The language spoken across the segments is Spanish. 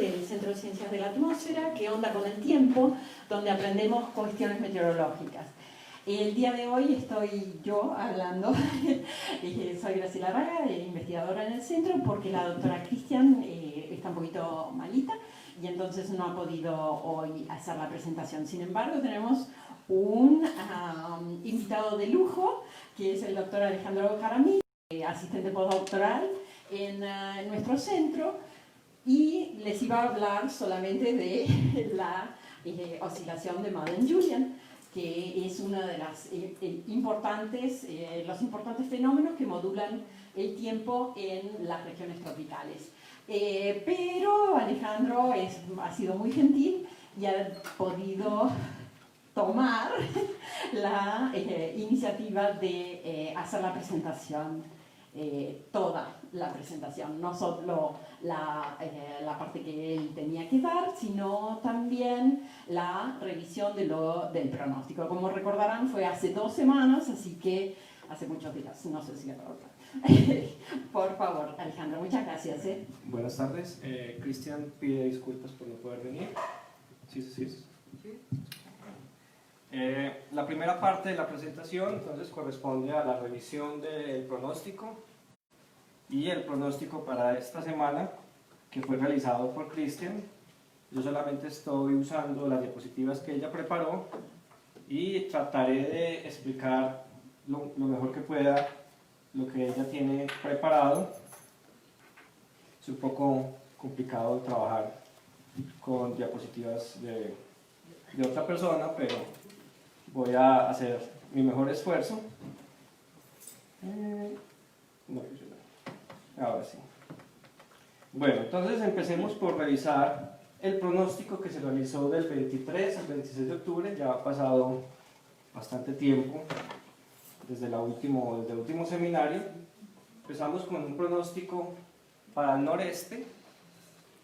del Centro de Ciencias de la Atmósfera, que onda con el tiempo, donde aprendemos cuestiones meteorológicas. El día de hoy estoy yo hablando, soy Graciela Raga, investigadora en el centro, porque la doctora Cristian está un poquito malita y entonces no ha podido hoy hacer la presentación. Sin embargo, tenemos un invitado de lujo, que es el doctor Alejandro Jaramillo, asistente postdoctoral en nuestro centro, y les iba a hablar solamente de la oscilación de Madden-Julian, que es uno de los importantes fenómenos que modulan el tiempo en las regiones tropicales. Pero Alejandro ha sido muy gentil y ha podido tomar la iniciativa de hacer la presentación, toda la presentación, no solo la parte que él tenía que dar, sino también la revisión del pronóstico. Como recordarán, fue hace 2 semanas, así que hace muchos días, no sé si es verdad. Por favor, Alejandro, muchas gracias. Buenas tardes. Cristian pide disculpas por no poder venir. Sí. La primera parte de la presentación entonces corresponde a la revisión del pronóstico y el pronóstico para esta semana, que fue realizado por Cristian. Yo solamente estoy usando las diapositivas que ella preparó y trataré de explicar lo mejor que pueda lo que ella tiene preparado. Es un poco complicado trabajar con diapositivas de otra persona, pero voy a hacer mi mejor esfuerzo. No funciona. Ahora sí. Bueno, entonces empecemos por revisar el pronóstico que se realizó del 23 al 26 de octubre. Ya ha pasado bastante tiempo desde el último seminario. Empezamos con un pronóstico para el noreste.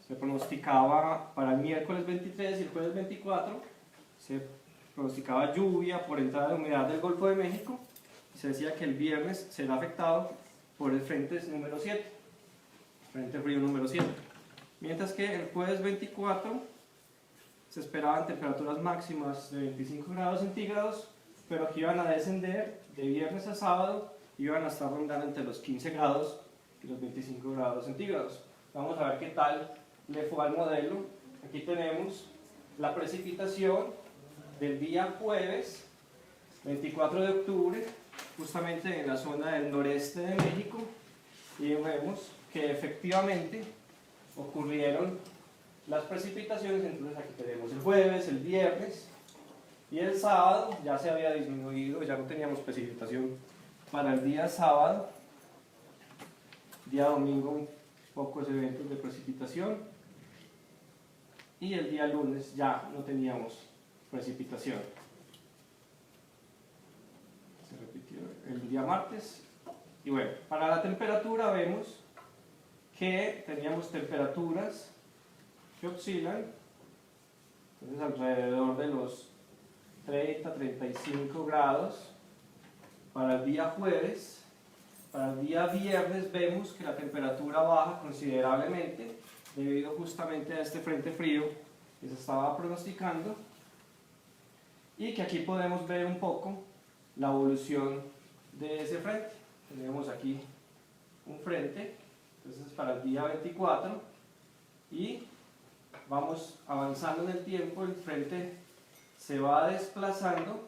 Se pronosticaba para el miércoles 23 y el jueves 24. Se pronosticaba lluvia por entrada de humedad del Golfo de México. Se decía que el viernes será afectado por el frente número 7, frente frío número 7. Mientras que el jueves 24 se esperaban temperaturas máximas de 25 grados centígrados, pero que iban a descender de viernes a sábado, iban a estar rondando entre los 15 grados y los 25 grados centígrados. Vamos a ver qué tal le fue al modelo. Aquí tenemos la precipitación del día jueves 24 de octubre, justamente en la zona del noreste de México, y vemos que efectivamente ocurrieron las precipitaciones. Entonces aquí tenemos el jueves, el viernes y el sábado. Ya se había disminuido, ya no teníamos precipitación para el día sábado. Día domingo pocos eventos de precipitación, y el día lunes ya no teníamos precipitación. Se repitió el día martes. Y bueno, para la temperatura vemos que teníamos temperaturas que oscilan entonces alrededor de los 30-35 grados para el día jueves. Para el día viernes vemos que la temperatura baja considerablemente debido justamente a este frente frío que se estaba pronosticando, y que aquí podemos ver un poco la evolución de ese frente. Tenemos aquí un frente, entonces para el día 24, y vamos avanzando en el tiempo. El frente se va desplazando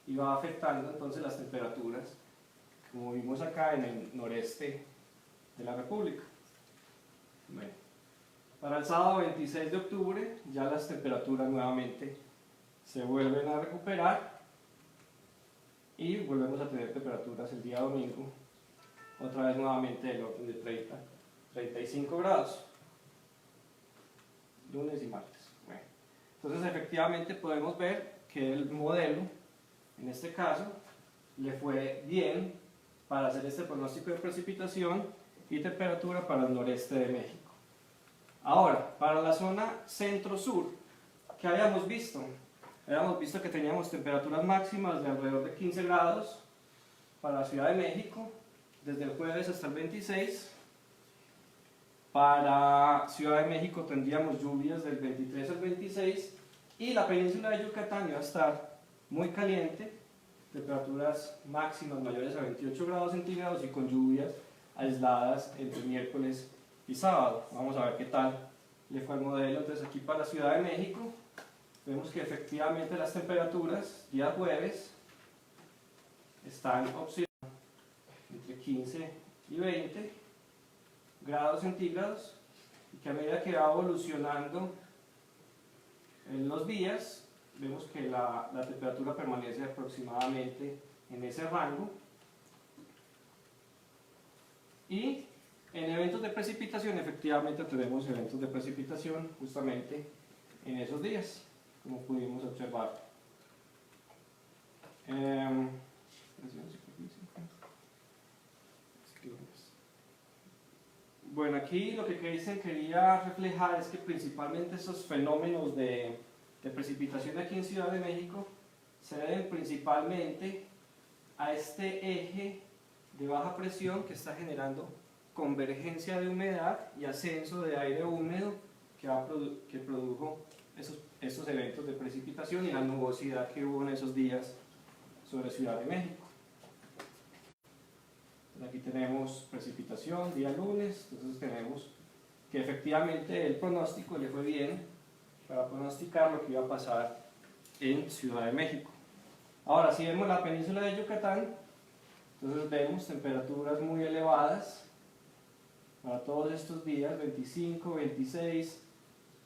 y va afectando entonces las temperaturas, como vimos acá en el noreste de la República. Bueno, para el sábado 26 de octubre ya las temperaturas nuevamente se vuelven a recuperar y volvemos a tener temperaturas el día domingo, otra vez nuevamente del orden de 30-35 grados, lunes y martes. Bueno, entonces efectivamente podemos ver que el modelo, en este caso, le fue bien para hacer este pronóstico de precipitación y temperatura para el noreste de México. Ahora, para la zona centro-sur, ¿qué habíamos visto? Habíamos visto que teníamos temperaturas máximas de alrededor de 15 grados para la Ciudad de México, desde el jueves hasta el 26. Para Ciudad de México tendríamos lluvias del 23 al 26 y la península de Yucatán iba a estar muy caliente, temperaturas máximas mayores a 28 grados centígrados y con lluvias aisladas entre miércoles y sábado. Vamos a ver qué tal le fue al modelo. Entonces aquí para Ciudad de México vemos que efectivamente las temperaturas día jueves están oscilando entre 15 y 20 grados centígrados y que a medida que va evolucionando en los días vemos que la temperatura permanece aproximadamente en ese rango y en eventos de precipitación efectivamente tenemos eventos de precipitación justamente en esos días como pudimos observar. Bueno, aquí lo que Keisen quería reflejar es que principalmente esos fenómenos de precipitación aquí en Ciudad de México se deben principalmente a este eje de baja presión que está generando convergencia de humedad y ascenso de aire húmedo que produjo esos eventos de precipitación y la nubosidad que hubo en esos días sobre Ciudad de México. Aquí tenemos precipitación día lunes, entonces tenemos que efectivamente el pronóstico le fue bien para pronosticar lo que iba a pasar en Ciudad de México. Ahora, si vemos la península de Yucatán, entonces vemos temperaturas muy elevadas para todos estos días, 25, 26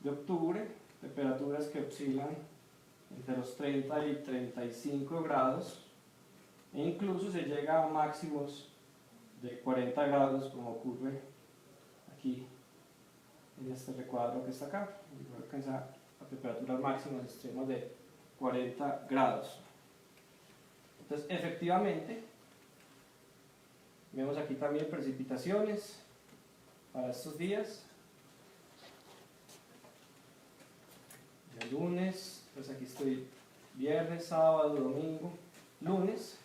de octubre, temperaturas que oscilan entre los 30 y 35 grados, e incluso se llega a máximos de 40 grados como ocurre aquí en este recuadro que está acá, y alcanza a temperaturas máximas extremas de 40 grados. Entonces efectivamente vemos aquí también precipitaciones para estos días. El lunes, pues aquí estoy viernes, sábado, domingo, lunes,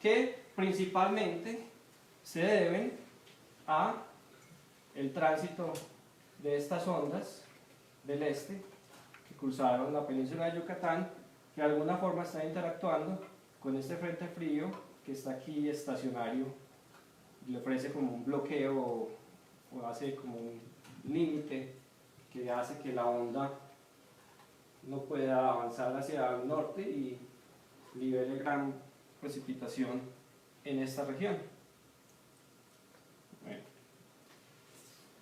que principalmente se deben a el tránsito de estas ondas del este que cruzaron la península de Yucatán, que de alguna forma están interactuando con este frente frío que está aquí estacionario, le ofrece como un bloqueo o hace como un límite que hace que la onda no pueda avanzar hacia el norte y libere gran precipitación en esta región. Bueno,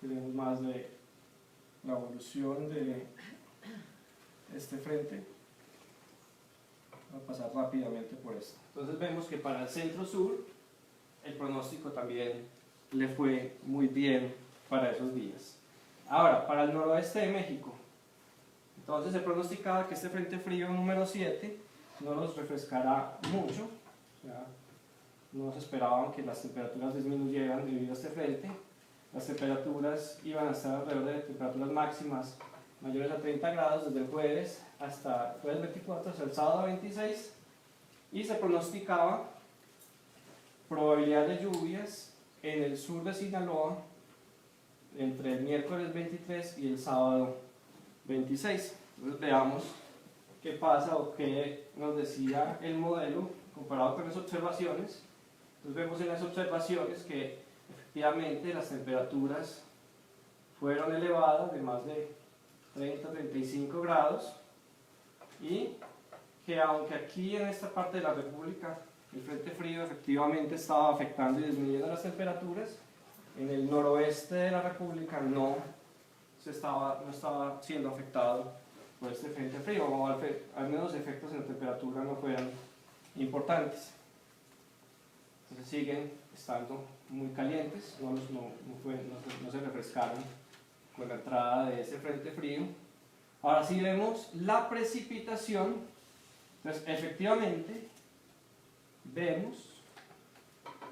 tenemos más de la evolución de este frente. Voy a pasar rápidamente por esto. Entonces vemos que para el centro-sur el pronóstico también le fue muy bien para esos días. Ahora, para el noroeste de México, entonces se pronosticaba que este frente frío número 7 no nos refrescará mucho, o sea, no se esperaban que las temperaturas disminuyeran debido a este frente. Las temperaturas iban a estar alrededor de temperaturas máximas mayores a 30 grados desde el jueves hasta el jueves 24 hasta el sábado 26, y se pronosticaba probabilidad de lluvias en el sur de Sinaloa entre el miércoles 23 y el sábado 26. Entonces veamos qué pasa o qué nos decía el modelo comparado con las observaciones. Entonces vemos en las observaciones que efectivamente las temperaturas fueron elevadas de más de 30-35 grados, y que aunque aquí en esta parte de la República el frente frío efectivamente estaba afectando y disminuyendo las temperaturas, en el noroeste de la República no estaba siendo afectado por este frente frío, o al menos efectos en la temperatura no fueran importantes. Entonces siguen estando muy calientes, no se refrescaron con la entrada de ese frente frío. Ahora sí vemos la precipitación. Entonces efectivamente vemos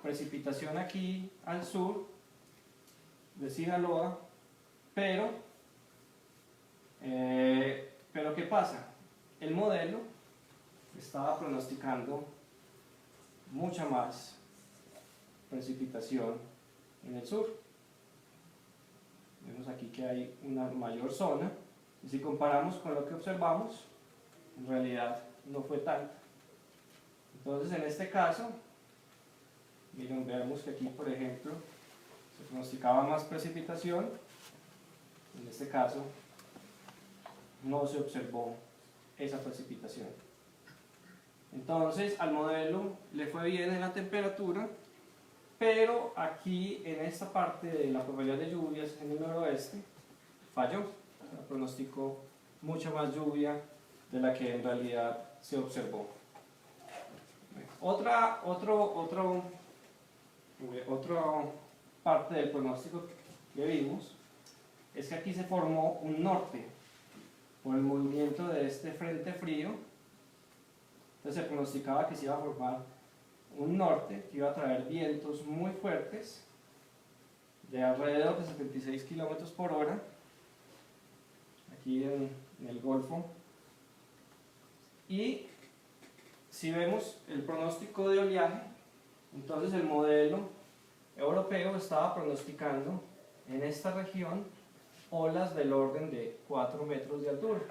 precipitación aquí al sur de Sinaloa, pero ¿qué pasa? El modelo estaba pronosticando mucha más precipitación en el sur. Vemos aquí que hay una mayor zona, y si comparamos con lo que observamos, en realidad no fue tanto. Entonces en este caso, miren, vemos que aquí por ejemplo se pronosticaba más precipitación, en este caso no se observó esa precipitación. Entonces al modelo le fue bien en la temperatura, pero aquí en esta parte de la probabilidad de lluvias en el noroeste falló, o sea, pronosticó mucha más lluvia de la que en realidad se observó. Otra parte del pronóstico que vimos es que aquí se formó un norte por el movimiento de este frente frío. Entonces se pronosticaba que se iba a formar un norte que iba a traer vientos muy fuertes de alrededor de 76 kilómetros por hora aquí en el Golfo. Y si vemos el pronóstico de oleaje, entonces el modelo europeo estaba pronosticando en esta región olas del orden de 4 metros de altura.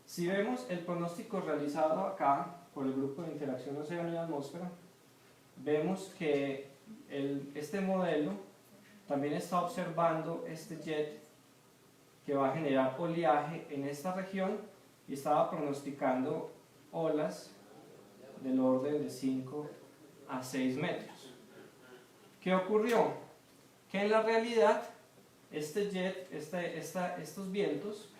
Si vemos el pronóstico realizado acá por el Grupo de Interacción Océano y Atmósfera, vemos que este modelo también está observando este jet que va a generar oleaje en esta región y estaba pronosticando olas del orden de 5 a 6 metros. ¿Qué ocurrió? Que en la realidad este jet, estos vientos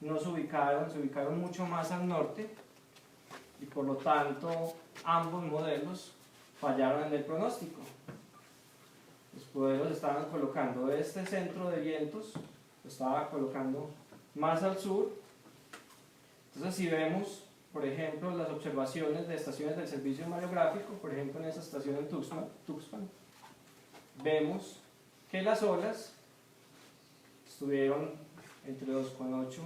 no se ubicaron mucho más al norte y por lo tanto ambos modelos fallaron en el pronóstico. Los modelos estaban colocando este centro de vientos, lo estaba colocando más al sur. Entonces si vemos, por ejemplo, las observaciones de estaciones del servicio mareográfico, por ejemplo en esa estación en Tuxpan, vemos que las olas estuvieron entre 2,8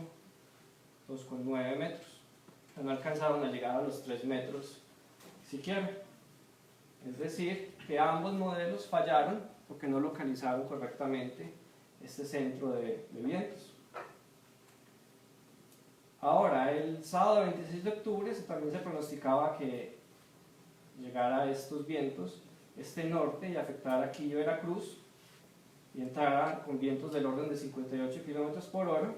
y 2,9 metros. No alcanzaron a llegar a los 3 metros siquiera. Es decir, que ambos modelos fallaron porque no localizaron correctamente este centro de vientos. Ahora, el sábado 26 de octubre también se pronosticaba que llegara estos vientos, este norte, y afectara aquí Veracruz, y entrara con vientos del orden de 58 kilómetros por hora,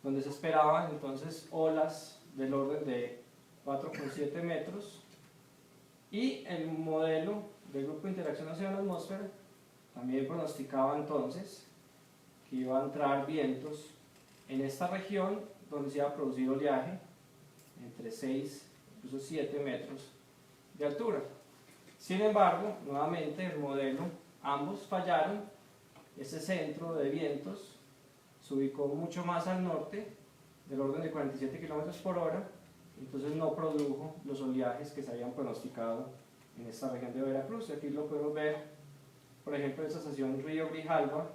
donde se esperaban entonces olas del orden de 4,7 metros, y el modelo del Grupo de Interacción Océano-Atmósfera también pronosticaba entonces que iba a entrar vientos en esta región donde se iba a producir oleaje entre 6 incluso 7 metros de altura. Sin embargo, nuevamente el modelo, ambos fallaron. Ese centro de vientos se ubicó mucho más al norte, del orden de 47 kilómetros por hora, entonces no produjo los oleajes que se habían pronosticado en esta región de Veracruz. Aquí lo podemos ver, por ejemplo, en esta estación Río Grijalva,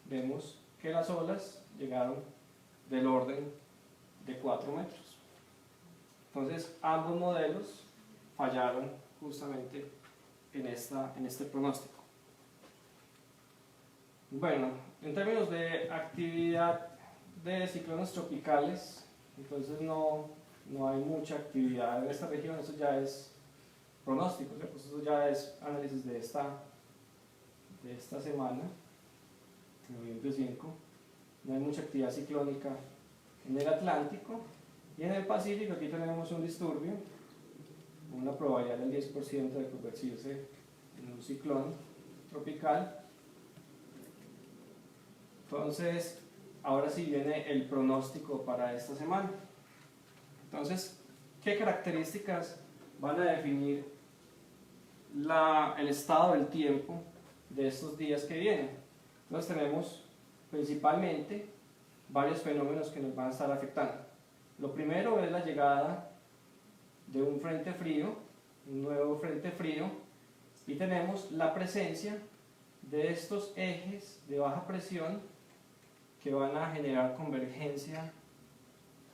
vemos que las olas llegaron del orden de 4 metros. Entonces ambos modelos fallaron justamente en este pronóstico. Bueno, en términos de actividad de ciclones tropicales, entonces no hay mucha actividad en esta región. Eso ya es pronóstico, ¿cierto? Eso ya es análisis de esta semana, noviembre 5. No hay mucha actividad ciclónica en el Atlántico, y en el Pacífico aquí tenemos un disturbio, una probabilidad del 10% de convertirse en un ciclón tropical. Entonces, ahora sí viene el pronóstico para esta semana. Entonces, ¿qué características van a definir el estado del tiempo de estos días que vienen? Entonces tenemos principalmente varios fenómenos que nos van a estar afectando. Lo primero es la llegada de un frente frío, un nuevo frente frío, y tenemos la presencia de estos ejes de baja presión que van a generar convergencia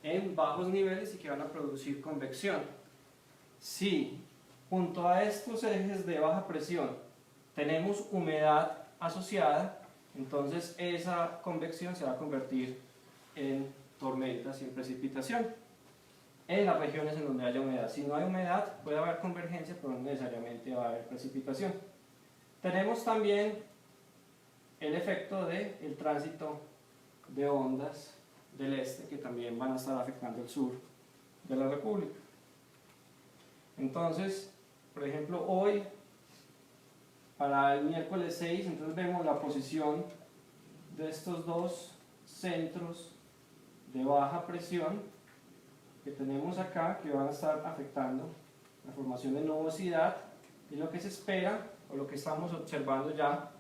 en bajos niveles y que van a producir convección. Si junto a estos ejes de baja presión tenemos humedad asociada, entonces esa convección se va a convertir en tormentas y en precipitación en las regiones en donde haya humedad. Si no hay humedad, puede haber convergencia, pero no necesariamente va a haber precipitación. Tenemos también el efecto del tránsito de ondas del este, que también van a estar afectando el sur de la República. Entonces, por ejemplo, hoy, para el miércoles 6, entonces vemos la posición de estos dos centros de baja presión que tenemos acá, que van a estar afectando la formación de nubosidad, y lo que se espera, o lo que estamos observando ya,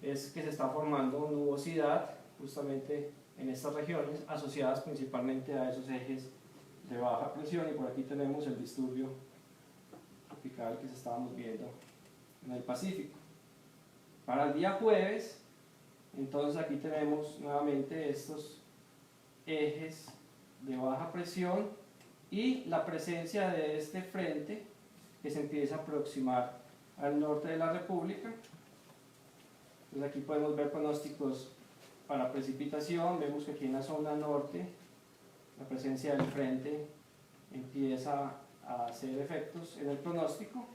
es que se está formando nubosidad justamente en estas regiones, asociadas principalmente a esos ejes de baja presión, y por aquí tenemos el disturbio tropical que se estábamos viendo en el Pacífico. Para el día jueves, entonces aquí tenemos nuevamente estos ejes de baja presión y la presencia de este frente que se empieza a aproximar al norte de la República. Entonces aquí podemos ver pronósticos para precipitación. Vemos que aquí en la zona norte la presencia del frente empieza a hacer efectos en el pronóstico,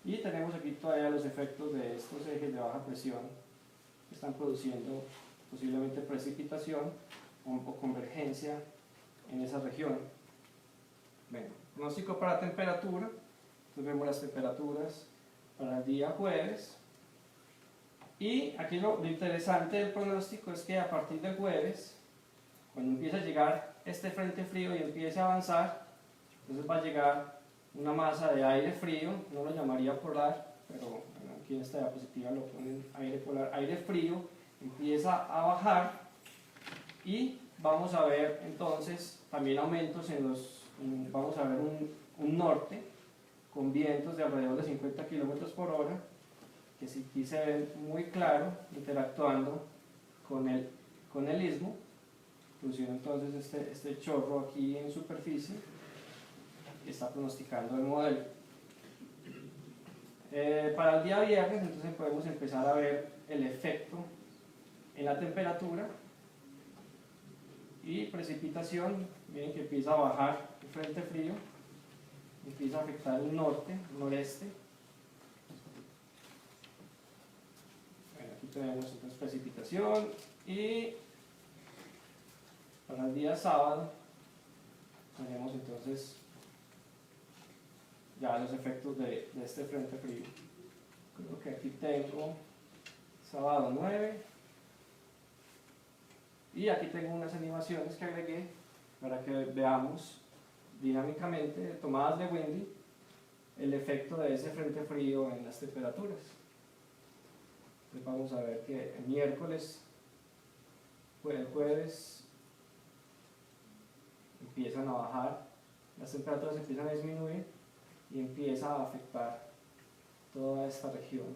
y tenemos aquí todavía los efectos de estos ejes de baja presión que están produciendo posiblemente precipitación o convergencia en esa región. Bueno, pronóstico para temperatura. Entonces vemos las temperaturas para el día jueves, y aquí lo interesante del pronóstico es que a partir del jueves, cuando empieza a llegar este frente frío y empieza a avanzar, entonces va a llegar una masa de aire frío, no lo llamaría polar, pero bueno, aquí en esta diapositiva lo ponen aire polar, aire frío, empieza a bajar, y vamos a ver entonces también aumentos vamos a ver un norte con vientos de alrededor de 50 km por hora, que aquí se ven muy claro interactuando con el istmo, produciendo entonces este chorro aquí en superficie que está pronosticando el modelo. Para el día viernes entonces podemos empezar a ver el efecto en la temperatura y precipitación. Miren que empieza a bajar el frente frío, empieza a afectar el norte, el noreste. Bueno, aquí tenemos entonces precipitación, y para el día sábado tenemos entonces ya los efectos de este frente frío. Creo que aquí tengo sábado 9, y aquí tengo unas animaciones que agregué para que veamos dinámicamente, tomadas de Windy, el efecto de ese frente frío en las temperaturas. Entonces vamos a ver que el miércoles, el jueves, empiezan a bajar, las temperaturas empiezan a disminuir y empieza a afectar toda esta región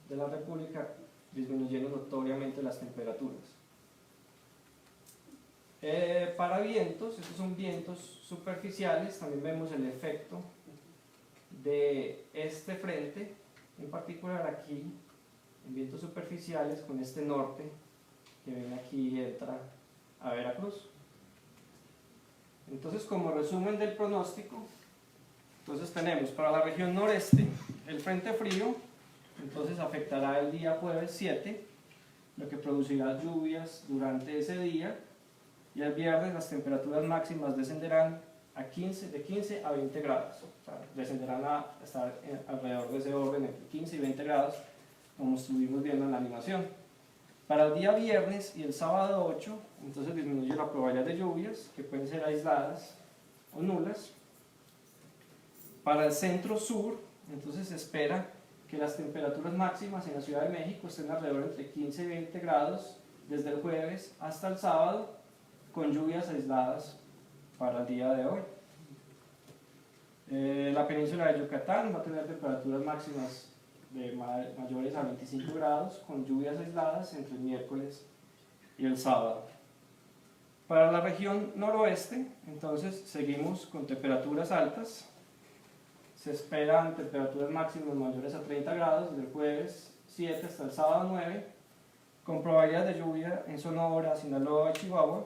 de la República, disminuyendo notoriamente las temperaturas. Para vientos, estos son vientos superficiales, también vemos el efecto de este frente, en particular aquí, en vientos superficiales con este norte que ven aquí y entra a Veracruz. Entonces, como resumen del pronóstico, entonces tenemos para la región noreste el frente frío, entonces afectará el día jueves 7, lo que producirá lluvias durante ese día, y el viernes las temperaturas máximas descenderán de 15 a 20 grados, o sea, descenderán a estar alrededor de ese orden entre 15 y 20 grados, como estuvimos viendo en la animación. Para el día viernes y el sábado 8, entonces disminuye la probabilidad de lluvias, que pueden ser aisladas o nulas. Para el centro sur, entonces se espera que las temperaturas máximas en la Ciudad de México estén alrededor entre 15 y 20 grados desde el jueves hasta el sábado, con lluvias aisladas para el día de hoy. La península de Yucatán va a tener temperaturas máximas de mayores a 25 grados, con lluvias aisladas entre el miércoles y el sábado. Para la región noroeste, entonces seguimos con temperaturas altas, se esperan temperaturas máximas mayores a 30 grados desde el jueves 7 hasta el sábado 9, con probabilidad de lluvia en Sonora, Sinaloa y Chihuahua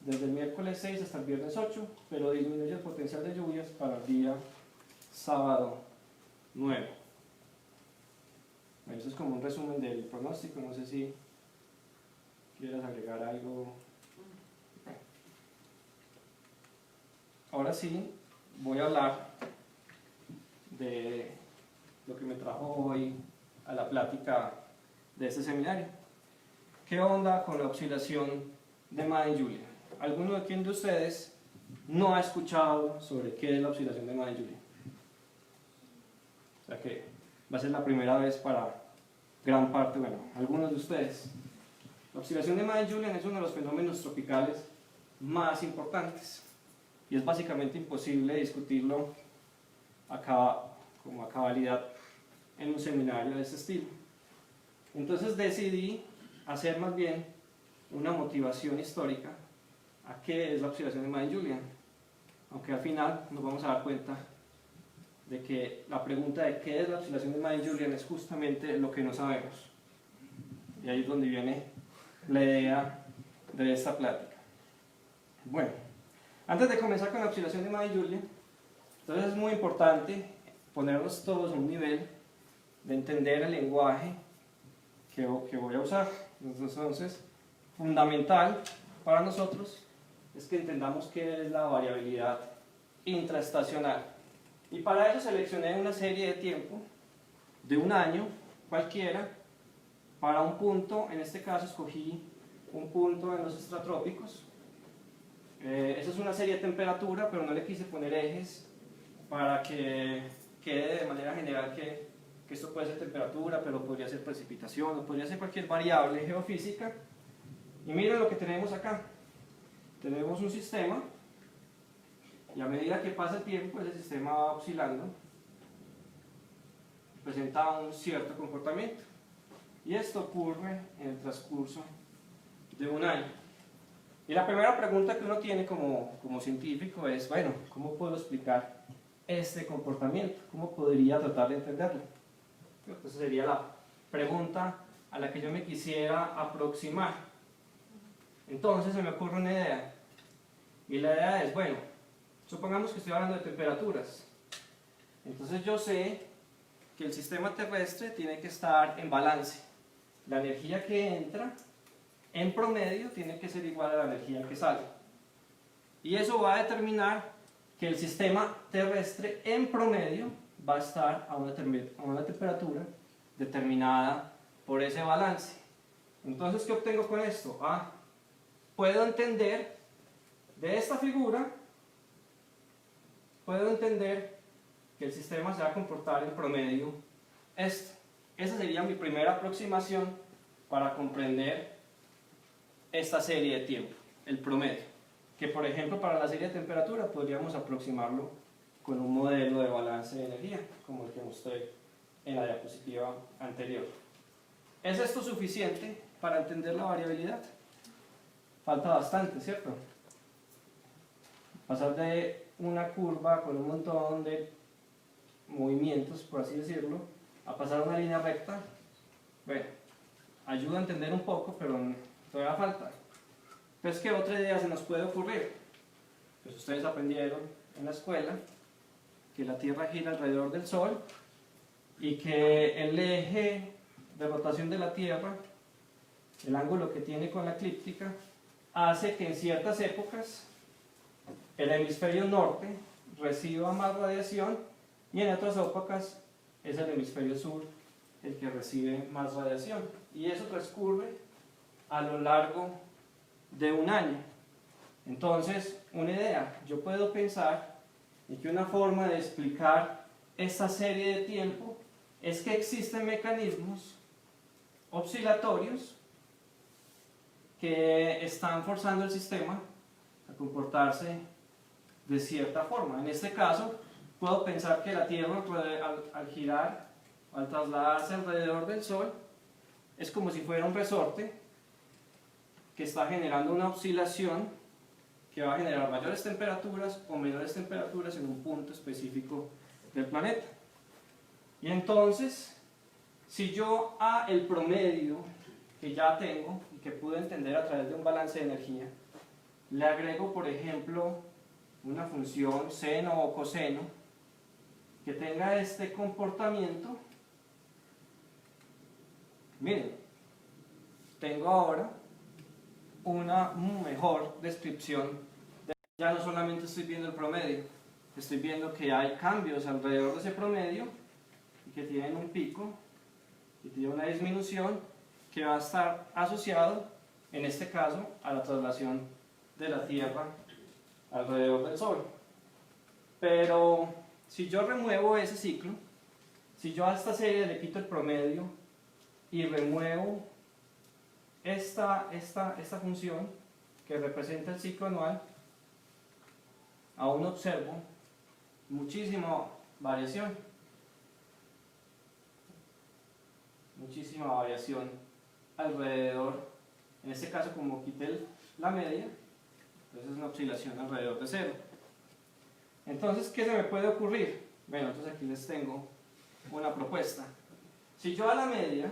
desde el miércoles 6 hasta el viernes 8, pero disminuye el potencial de lluvias para el día sábado 9. Bueno, eso es como un resumen del pronóstico, no sé si quieras agregar algo. Ahora sí, voy a hablar de lo que me trajo hoy a la plática de este seminario. ¿Qué onda con la oscilación de Madden-Julian? ¿Alguno de ustedes no ha escuchado sobre qué es la oscilación de Madden-Julian? O sea que va a ser la primera vez para gran parte, bueno, algunos de ustedes. La oscilación de Madden-Julian es uno de los fenómenos tropicales más importantes y es básicamente imposible discutirlo como a cabalidad en un seminario de este estilo. Entonces decidí hacer más bien una motivación histórica a qué es la oscilación de Madden-Julian, aunque al final nos vamos a dar cuenta de que la pregunta de qué es la oscilación de Madden-Julian es justamente lo que no sabemos, y ahí es donde viene la idea de esta plática. Bueno, antes de comenzar con la oscilación de Madden-Julian, entonces es muy importante ponernos todos a un nivel de entender el lenguaje que voy a usar. Entonces, fundamental para nosotros es que entendamos qué es la variabilidad intraestacional. Y para eso seleccioné una serie de tiempo de un año cualquiera para un punto. En este caso escogí un punto en los estratrópicos. Esa es una serie de temperatura, pero no le quise poner ejes para que quede de manera general que esto puede ser temperatura, pero podría ser precipitación o podría ser cualquier variable geofísica. Y miren lo que tenemos acá. Tenemos un sistema y a medida que pasa el tiempo ese sistema va oscilando, presenta un cierto comportamiento, y esto ocurre en el transcurso de un año. Y la primera pregunta que uno tiene como científico es, bueno, ¿cómo puedo explicar este comportamiento? ¿Cómo podría tratar de entenderlo? Entonces sería la pregunta a la que yo me quisiera aproximar. Entonces se me ocurre una idea, y la idea es, bueno, supongamos que estoy hablando de temperaturas. Entonces yo sé que el sistema terrestre tiene que estar en balance. La energía que entra en promedio tiene que ser igual a la energía que sale. Y eso va a determinar que el sistema terrestre en promedio va a estar a una temperatura determinada por ese balance. Entonces, ¿qué obtengo con esto? Puedo entender de esta figura, puedo entender que el sistema se va a comportar en promedio esto. Esa sería mi primera aproximación para comprender esta serie de tiempo, el promedio, que por ejemplo para la serie de temperatura podríamos aproximarlo con un modelo de balance de energía, como el que mostré en la diapositiva anterior. ¿Es esto suficiente para entender la variabilidad? Falta bastante, ¿cierto? Pasar de una curva con un montón de movimientos, por así decirlo, a pasar a una línea recta, bueno, ayuda a entender un poco, pero todavía falta. Entonces, ¿qué otra idea se nos puede ocurrir? Pues ustedes aprendieron en la escuela que la Tierra gira alrededor del Sol y que el eje de rotación de la Tierra, el ángulo que tiene con la eclíptica, hace que en ciertas épocas el hemisferio norte reciba más radiación y en otras épocas es el hemisferio sur el que recibe más radiación. Y eso transcurre a lo largo de un año. Entonces, una idea, yo puedo pensar en que una forma de explicar esta serie de tiempo es que existen mecanismos oscilatorios que están forzando el sistema a comportarse de cierta forma. En este caso, puedo pensar que la Tierra al girar, al trasladarse alrededor del Sol, es como si fuera un resorte que está generando una oscilación que va a generar mayores temperaturas o menores temperaturas en un punto específico del planeta. Y entonces, si yo a el promedio que ya tengo y que pude entender a través de un balance de energía, le agrego, por ejemplo, una función seno o coseno que tenga este comportamiento, miren, tengo ahora una mejor descripción. Ya no solamente estoy viendo el promedio, estoy viendo que hay cambios alrededor de ese promedio y que tienen un pico y tiene una disminución que va a estar asociado, en este caso, a la traslación de la Tierra alrededor del Sol. Pero si yo remuevo ese ciclo, si yo a esta serie le quito el promedio y remuevo esta función que representa el ciclo anual, aún observo muchísima variación alrededor. En este caso, como quité la media, entonces es una oscilación alrededor de cero. Entonces, ¿qué se me puede ocurrir? Bueno, entonces aquí les tengo una propuesta. Si yo a la media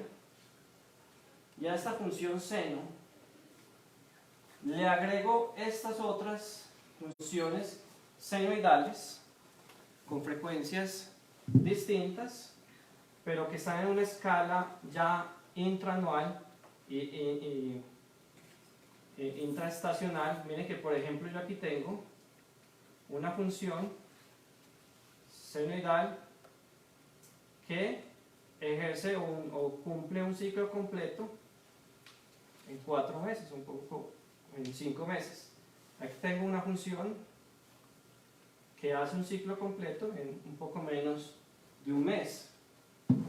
y a esta función seno le agrego estas otras funciones senoidales con frecuencias distintas, pero que están en una escala ya intraanual y intraestacional. Miren que, por ejemplo, yo aquí tengo una función senoidal que ejerce o cumple un ciclo completo en 4 meses, un poco en 5 meses. Aquí tengo una función que hace un ciclo completo en un poco menos de un mes.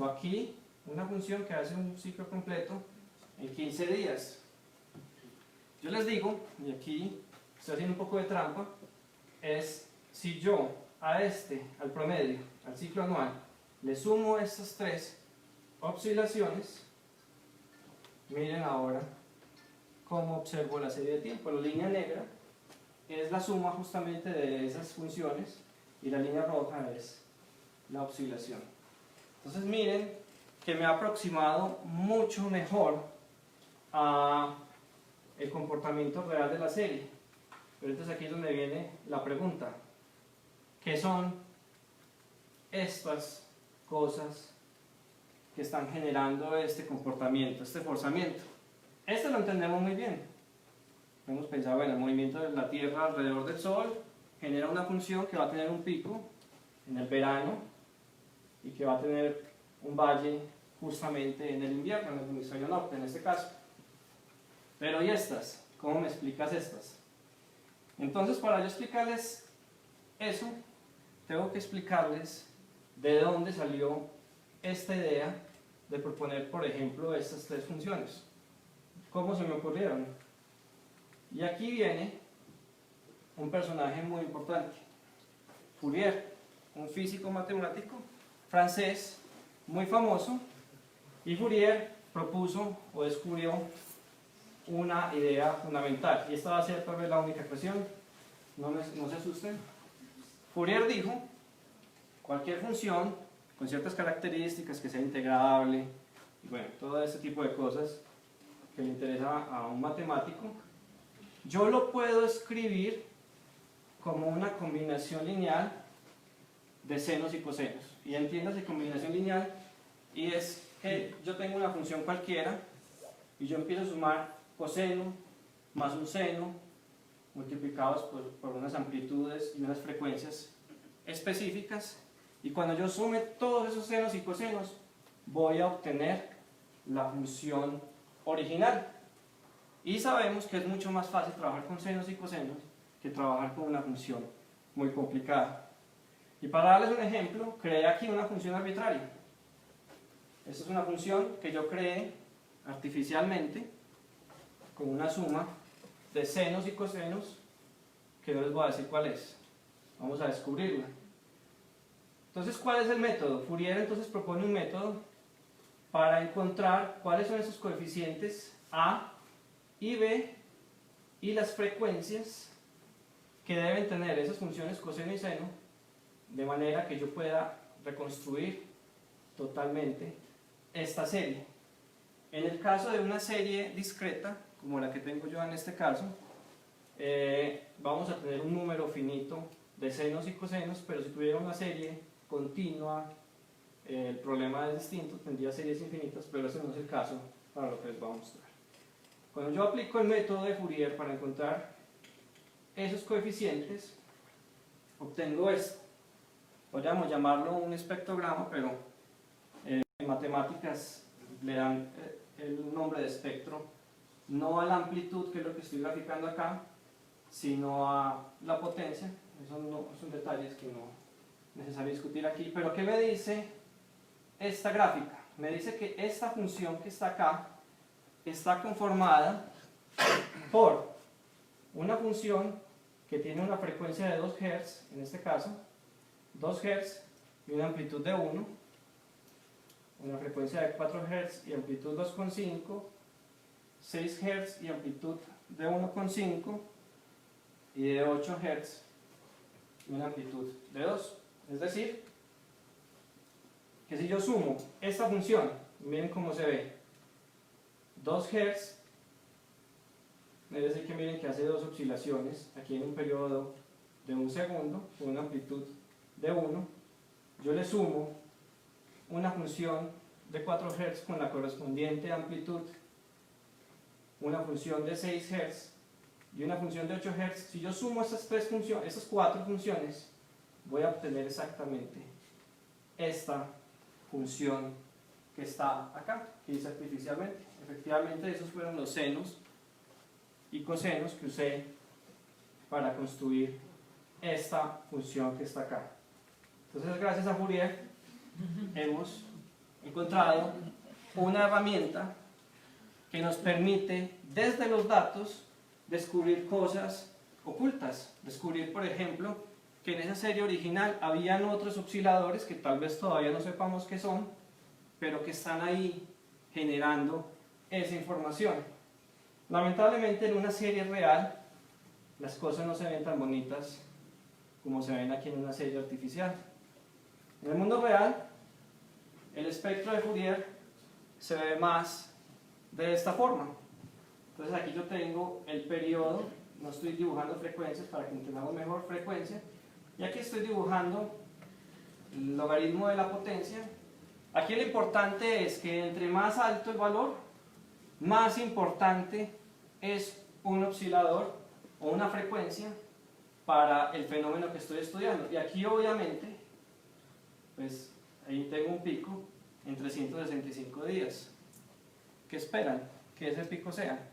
O aquí una función que hace un ciclo completo en 15 días. Yo les digo, y aquí estoy haciendo un poco de trampa, es si yo al promedio, al ciclo anual, le sumo estas 3 oscilaciones, miren ahora cómo observo la serie de tiempo. La línea negra es la suma justamente de esas funciones y la línea roja es la oscilación. Entonces miren que me ha aproximado mucho mejor a el comportamiento real de la serie. Pero entonces aquí es donde viene la pregunta: ¿qué son estas cosas que están generando este comportamiento, este forzamiento? Esto lo entendemos muy bien. Hemos pensado, bueno, el movimiento de la Tierra alrededor del Sol genera una función que va a tener un pico en el verano y que va a tener un valle justamente en el invierno, en el hemisferio norte en este caso. Pero ¿y estas? ¿Cómo me explicas estas? Entonces, para yo explicarles eso, tengo que explicarles de dónde salió esta idea de proponer, por ejemplo, estas 3 funciones. ¿Cómo se me ocurrieron? Y aquí viene un personaje muy importante, Fourier, un físico matemático francés muy famoso, y Fourier propuso o descubrió una idea fundamental, y esta va a ser tal vez la única expresión, no se asusten. Fourier dijo: cualquier función con ciertas características, que sea integrable, y bueno, todo ese tipo de cosas que le interesa a un matemático, yo lo puedo escribir como una combinación lineal de senos y cosenos. Y entiéndase combinación lineal, y es que yo tengo una función cualquiera y yo empiezo a sumar coseno más un seno multiplicados por unas amplitudes y unas frecuencias específicas, y cuando yo sume todos esos senos y cosenos voy a obtener la función original. Y sabemos que es mucho más fácil trabajar con senos y cosenos que trabajar con una función muy complicada. Y para darles un ejemplo, creé aquí una función arbitraria. Esta es una función que yo creé artificialmente con una suma de senos y cosenos que no les voy a decir cuál es. Vamos a descubrirla. Entonces, ¿cuál es el método? Fourier entonces propone un método para encontrar cuáles son esos coeficientes A y B y las frecuencias que deben tener esas funciones coseno y seno, de manera que yo pueda reconstruir totalmente esta serie. En el caso de una serie discreta, como la que tengo yo en este caso, vamos a tener un número finito de senos y cosenos, pero si tuviera una serie continua, el problema es distinto, tendría series infinitas, pero ese no es el caso para lo que les voy a mostrar. Cuando yo aplico el método de Fourier para encontrar esos coeficientes, obtengo esto. Podríamos llamarlo un espectrograma, pero en matemáticas le dan el nombre de espectro, no a la amplitud, que es lo que estoy graficando acá, sino a la potencia. Esos son detalles que no es necesario discutir aquí. Pero ¿qué me dice esta gráfica? Me dice que esta función que está acá está conformada por una función que tiene una frecuencia de 2 Hz, en este caso, 2 Hz y una amplitud de 1, una frecuencia de 4 Hz y amplitud 2,5, 6 Hz y amplitud de 1,5 y de 8 Hz y una amplitud de 2. Es decir, que si yo sumo esta función, miren cómo se ve, 2 Hz, es decir que miren que hace 2 oscilaciones aquí en un periodo de 1 segundo con una amplitud de 1. Yo le sumo una función de 4 Hz con la correspondiente amplitud, una función de 6 Hz y una función de 8 Hz. Si yo sumo esas 4 funciones, voy a obtener exactamente esta función que está acá, que dice artificialmente. Efectivamente, esos fueron los senos y cosenos que usé para construir esta función que está acá. Entonces, gracias a Fourier hemos encontrado una herramienta que nos permite desde los datos descubrir cosas ocultas, descubrir, por ejemplo, que en esa serie original habían otros osciladores que tal vez todavía no sepamos qué son, pero que están ahí generando esa información. Lamentablemente en una serie real las cosas no se ven tan bonitas como se ven aquí en una serie artificial. En el mundo real, el espectro de Fourier se ve más de esta forma. Entonces aquí yo tengo el periodo, no estoy dibujando frecuencias para que entendamos mejor frecuencia, y aquí estoy dibujando el logaritmo de la potencia. Aquí lo importante es que entre más alto el valor, más importante es un oscilador o una frecuencia para el fenómeno que estoy estudiando. Y aquí obviamente, pues ahí tengo un pico en 365 días. ¿Qué esperan que ese pico sea?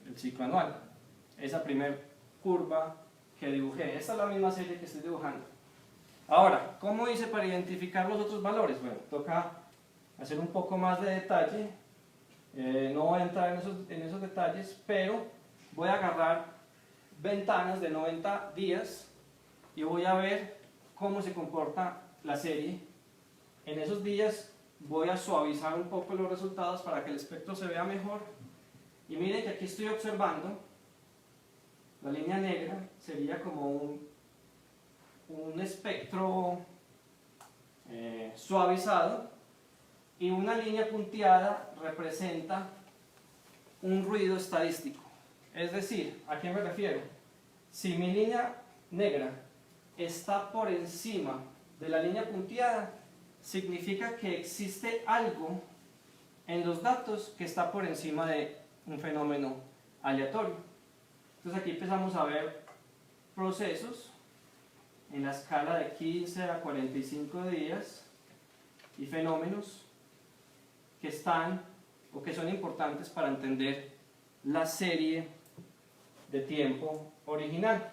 El ciclo anual. Esa primera curva que dibujé. Esta es la misma serie que estoy dibujando. Ahora, ¿cómo hice para identificar los otros valores? Bueno, toca hacer un poco más de detalle. No voy a entrar en esos detalles, pero voy a agarrar ventanas de 90 días y voy a ver cómo se comporta la serie. En esos días voy a suavizar un poco los resultados para que el espectro se vea mejor. Y miren que aquí estoy observando la línea negra sería como un espectro suavizado, y una línea punteada representa un ruido estadístico. Es decir, ¿a qué me refiero? Si mi línea negra está por encima de la línea punteada, significa que existe algo en los datos que está por encima de un fenómeno aleatorio. Entonces aquí empezamos a ver procesos en la escala de 15 a 45 días y fenómenos que están o que son importantes para entender la serie de tiempo original.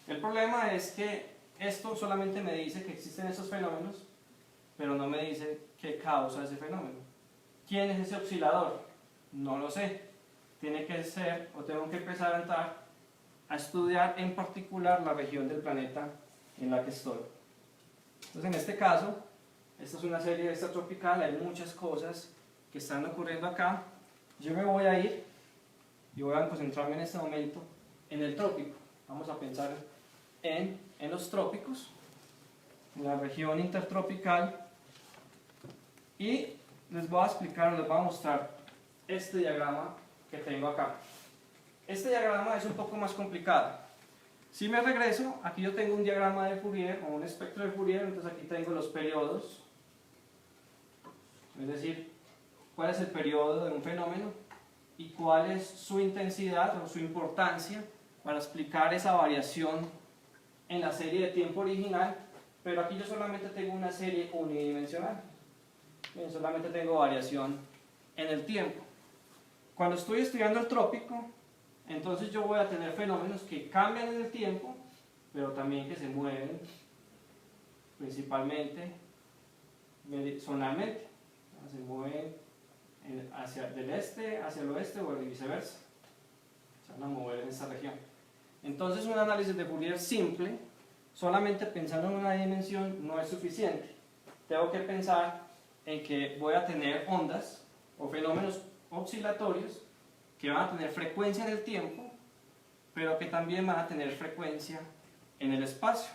El problema es que esto solamente me dice que existen esos fenómenos, pero no me dice qué causa ese fenómeno. ¿Quién es ese oscilador? No lo sé. Tiene que ser, o tengo que empezar a entrar a estudiar en particular la región del planeta en la que estoy. Entonces, en este caso, esta es una serie extratropical, hay muchas cosas que están ocurriendo acá. Yo me voy a ir y voy a concentrarme en este momento en el trópico. Vamos a pensar en los trópicos. en la región intertropical, y les voy a explicar, les voy a mostrar este diagrama que tengo acá. Este diagrama es un poco más complicado. Si me regreso, aquí yo tengo un diagrama de Fourier o un espectro de Fourier, entonces aquí tengo los periodos, es decir, cuál es el periodo de un fenómeno y cuál es su intensidad o su importancia para explicar esa variación en la serie de tiempo original, pero aquí yo solamente tengo una serie unidimensional. Bien, solamente tengo variación en el tiempo. Cuando estoy estudiando el trópico, entonces yo voy a tener fenómenos que cambian en el tiempo, pero también que se mueven principalmente zonalmente. Se mueven del este hacia el oeste o viceversa. Se van a mover en esa región. Entonces un análisis de Fourier simple, solamente pensando en una dimensión, no es suficiente. Tengo que pensar en que voy a tener ondas o fenómenos oscilatorios que van a tener frecuencia en el tiempo, pero que también van a tener frecuencia en el espacio.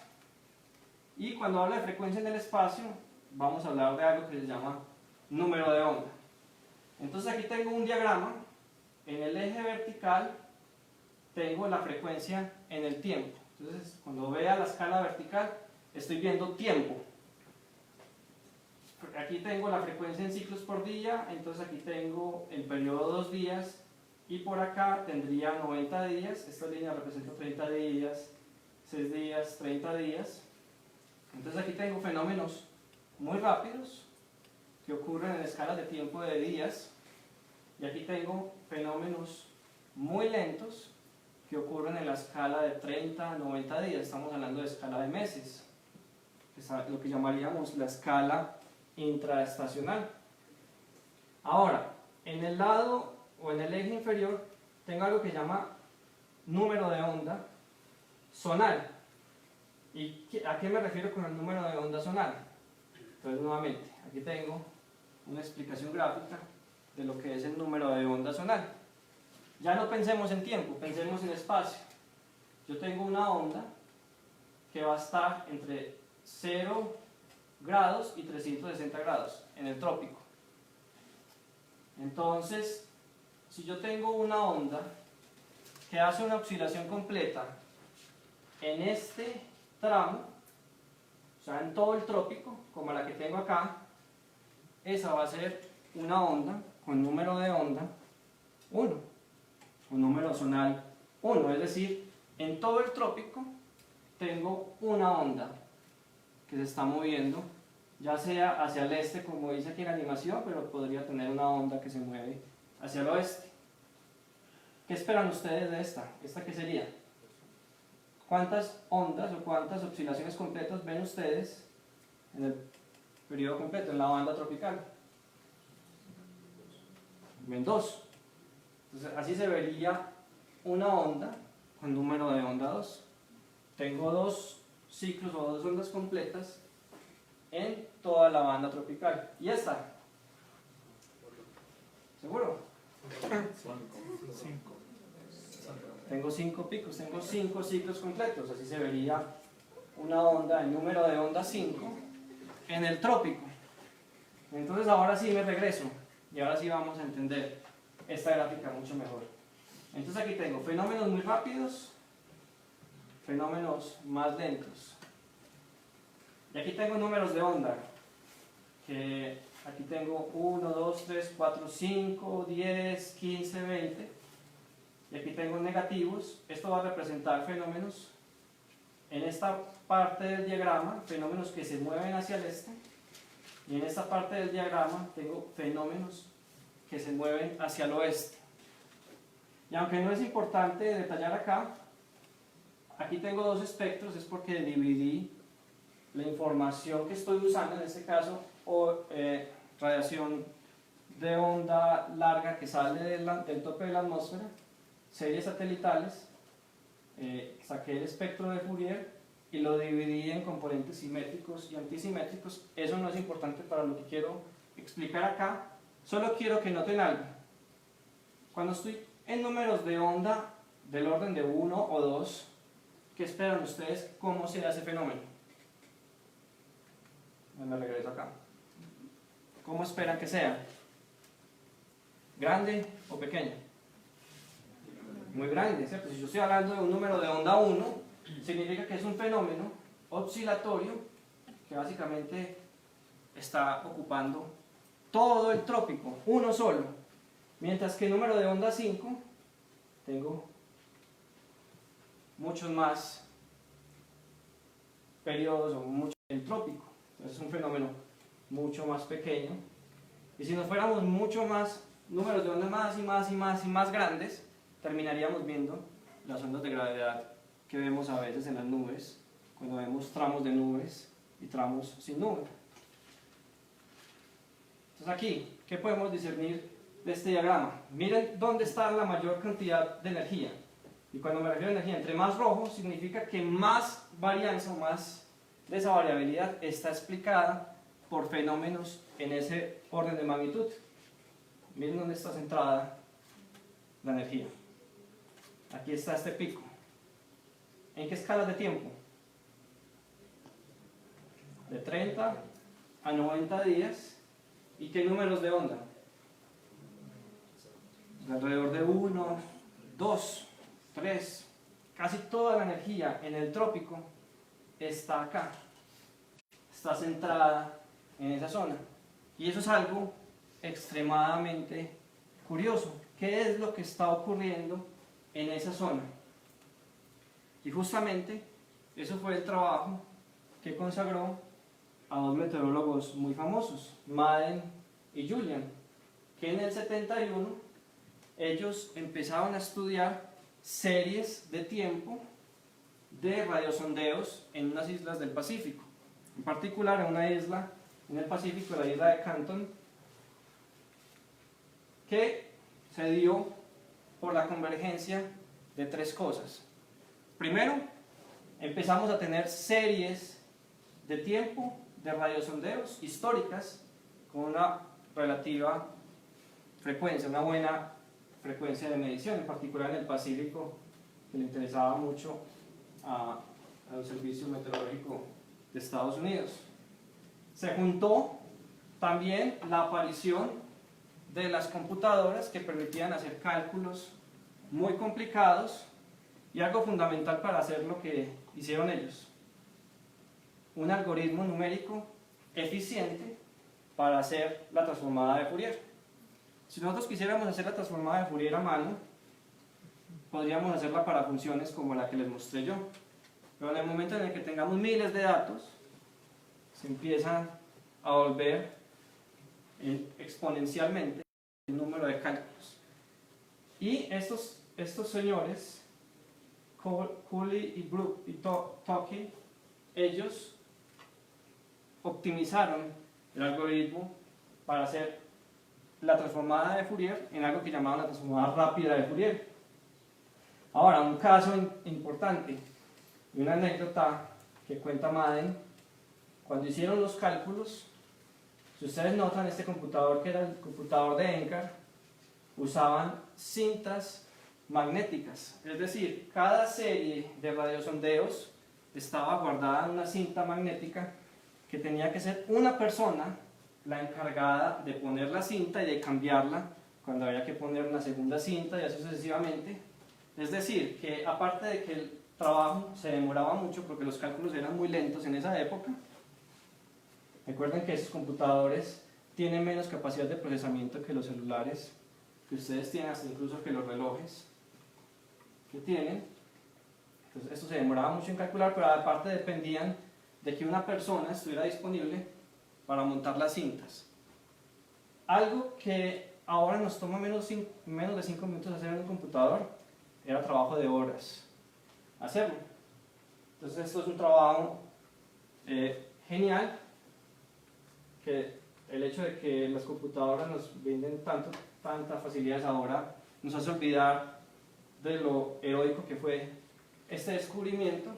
Y cuando hablo de frecuencia en el espacio, vamos a hablar de algo que se llama número de onda. Entonces aquí tengo un diagrama, en el eje vertical tengo la frecuencia en el tiempo. Entonces cuando vea la escala vertical, estoy viendo tiempo. Aquí tengo la frecuencia en ciclos por día, entonces aquí tengo el periodo 2 días, y por acá tendría 90 días, esta línea representa 30 días, 6 días, 30 días. Entonces aquí tengo fenómenos muy rápidos que ocurren en escalas de tiempo de días, y aquí tengo fenómenos muy lentos que ocurren en la escala de 30 a 90 días, estamos hablando de escala de meses, es lo que llamaríamos la escala intraestacional. Ahora, en el lado o en el eje inferior tengo algo que se llama número de onda zonal. ¿Y a qué me refiero con el número de onda zonal? Entonces nuevamente, aquí tengo una explicación gráfica de lo que es el número de onda zonal. Ya no pensemos en tiempo, pensemos en espacio. Yo tengo una onda que va a estar entre 0 grados y 360 grados en el trópico. Entonces, si yo tengo una onda que hace una oscilación completa en este tramo, o sea, en todo el trópico, como la que tengo acá, esa va a ser una onda con número de onda 1, un número zonal 1, es decir, en todo el trópico tengo una onda que se está moviendo, ya sea hacia el este, como dice aquí en la animación, pero podría tener una onda que se mueve hacia el oeste. ¿Qué esperan ustedes de esta? ¿Esta qué sería? ¿Cuántas ondas o cuántas oscilaciones completas ven ustedes en el periodo completo, en la banda tropical? Ven 2. Entonces, así se vería una onda con número de onda 2. Tengo 2 ciclos o 2 ondas completas en toda la banda tropical. ¿Y esta? ¿Seguro? 5. Tengo 5 picos, tengo 5 ciclos completos. Así se vería una onda, el número de onda 5 en el trópico. Entonces ahora sí me regreso y ahora sí vamos a entender esta gráfica mucho mejor. Entonces aquí tengo fenómenos muy rápidos, fenómenos más lentos. Y aquí tengo números de onda, que aquí tengo 1, 2, 3, 4, 5, 10, 15, 20. Y aquí tengo negativos. Esto va a representar fenómenos en esta parte del diagrama, fenómenos que se mueven hacia el este. Y en esta parte del diagrama tengo fenómenos que se mueven hacia el oeste. Y aunque no es importante detallar acá, aquí tengo 2 espectros, es porque dividí la información que estoy usando, en este caso, radiación de onda larga que sale del tope de la atmósfera, series satelitales, saqué el espectro de Fourier y lo dividí en componentes simétricos y antisimétricos. Eso no es importante para lo que quiero explicar acá, solo quiero que noten algo. Cuando estoy en números de onda del orden de 1 o 2, ¿qué esperan ustedes? ¿Cómo se hace fenómeno? Me regreso acá. ¿Cómo esperan que sea? ¿Grande o pequeño? Muy grande, ¿cierto? Si yo estoy hablando de un número de onda 1, significa que es un fenómeno oscilatorio que básicamente está ocupando todo el trópico, uno solo. Mientras que el número de onda 5, tengo muchos más periodos o mucho el trópico. Entonces es un fenómeno mucho más pequeño. Y si nos fuéramos mucho más, números de onda más y más y más y más grandes, terminaríamos viendo las ondas de gravedad que vemos a veces en las nubes, cuando vemos tramos de nubes y tramos sin nube. Entonces aquí, ¿qué podemos discernir de este diagrama? Miren dónde está la mayor cantidad de energía. Y cuando me refiero a energía, entre más rojo, significa que más varianza o más de esa variabilidad está explicada por fenómenos en ese orden de magnitud. Miren dónde está centrada la energía. Aquí está este pico. ¿En qué escalas de tiempo? De 30 a 90 días. ¿Y qué números de onda? Alrededor de 1, 2, 3. Casi toda la energía en el trópico está acá. Está centrada en esa zona. Y eso es algo extremadamente curioso. ¿Qué es lo que está ocurriendo en esa zona? Y justamente eso fue el trabajo que consagró a dos meteorólogos muy famosos, Madden y Julian, que en el 71 ellos empezaron a estudiar series de tiempo de radiosondeos en unas islas del Pacífico, en particular en una isla en el Pacífico, la isla de Canton, que se dio por la convergencia de tres cosas. Primero, empezamos a tener series de tiempo de radiosondeos históricas con una relativa frecuencia, una buena frecuencia de medición, en particular en el Pacífico, que le interesaba mucho al Servicio Meteorológico de Estados Unidos. Se juntó también la aparición de las computadoras que permitían hacer cálculos muy complicados y algo fundamental para hacer lo que hicieron ellos: un algoritmo numérico eficiente para hacer la transformada de Fourier. Si nosotros quisiéramos hacer la transformada de Fourier a mano, podríamos hacerla para funciones como la que les mostré yo, pero en el momento en el que tengamos miles de datos, se empiezan a volver exponencialmente el número de cálculos. Y estos señores, Cooley y Brook y Tukey, ellos optimizaron el algoritmo para hacer la transformada de Fourier en algo que llamaban la transformada rápida de Fourier. Ahora, un caso importante y una anécdota que cuenta Madden: cuando hicieron los cálculos, si ustedes notan, este computador, que era el computador de Encke, usaban cintas magnéticas, es decir, cada serie de radiosondeos estaba guardada en una cinta magnética que tenía que ser una persona la encargada de poner la cinta y de cambiarla cuando había que poner una segunda cinta, y así sucesivamente. Es decir, que aparte de que el trabajo se demoraba mucho porque los cálculos eran muy lentos en esa época, recuerden que esos computadores tienen menos capacidad de procesamiento que los celulares que ustedes tienen, hasta incluso que los relojes que tienen. Entonces esto se demoraba mucho en calcular, pero aparte dependían de que una persona estuviera disponible para montar las cintas. Algo que ahora nos toma menos de 5 minutos hacer en un computador, era trabajo de horas hacerlo. Entonces esto es un trabajo genial, que el hecho de que las computadoras nos brinden tantas facilidades ahora nos hace olvidar de lo heroico que fue este descubrimiento.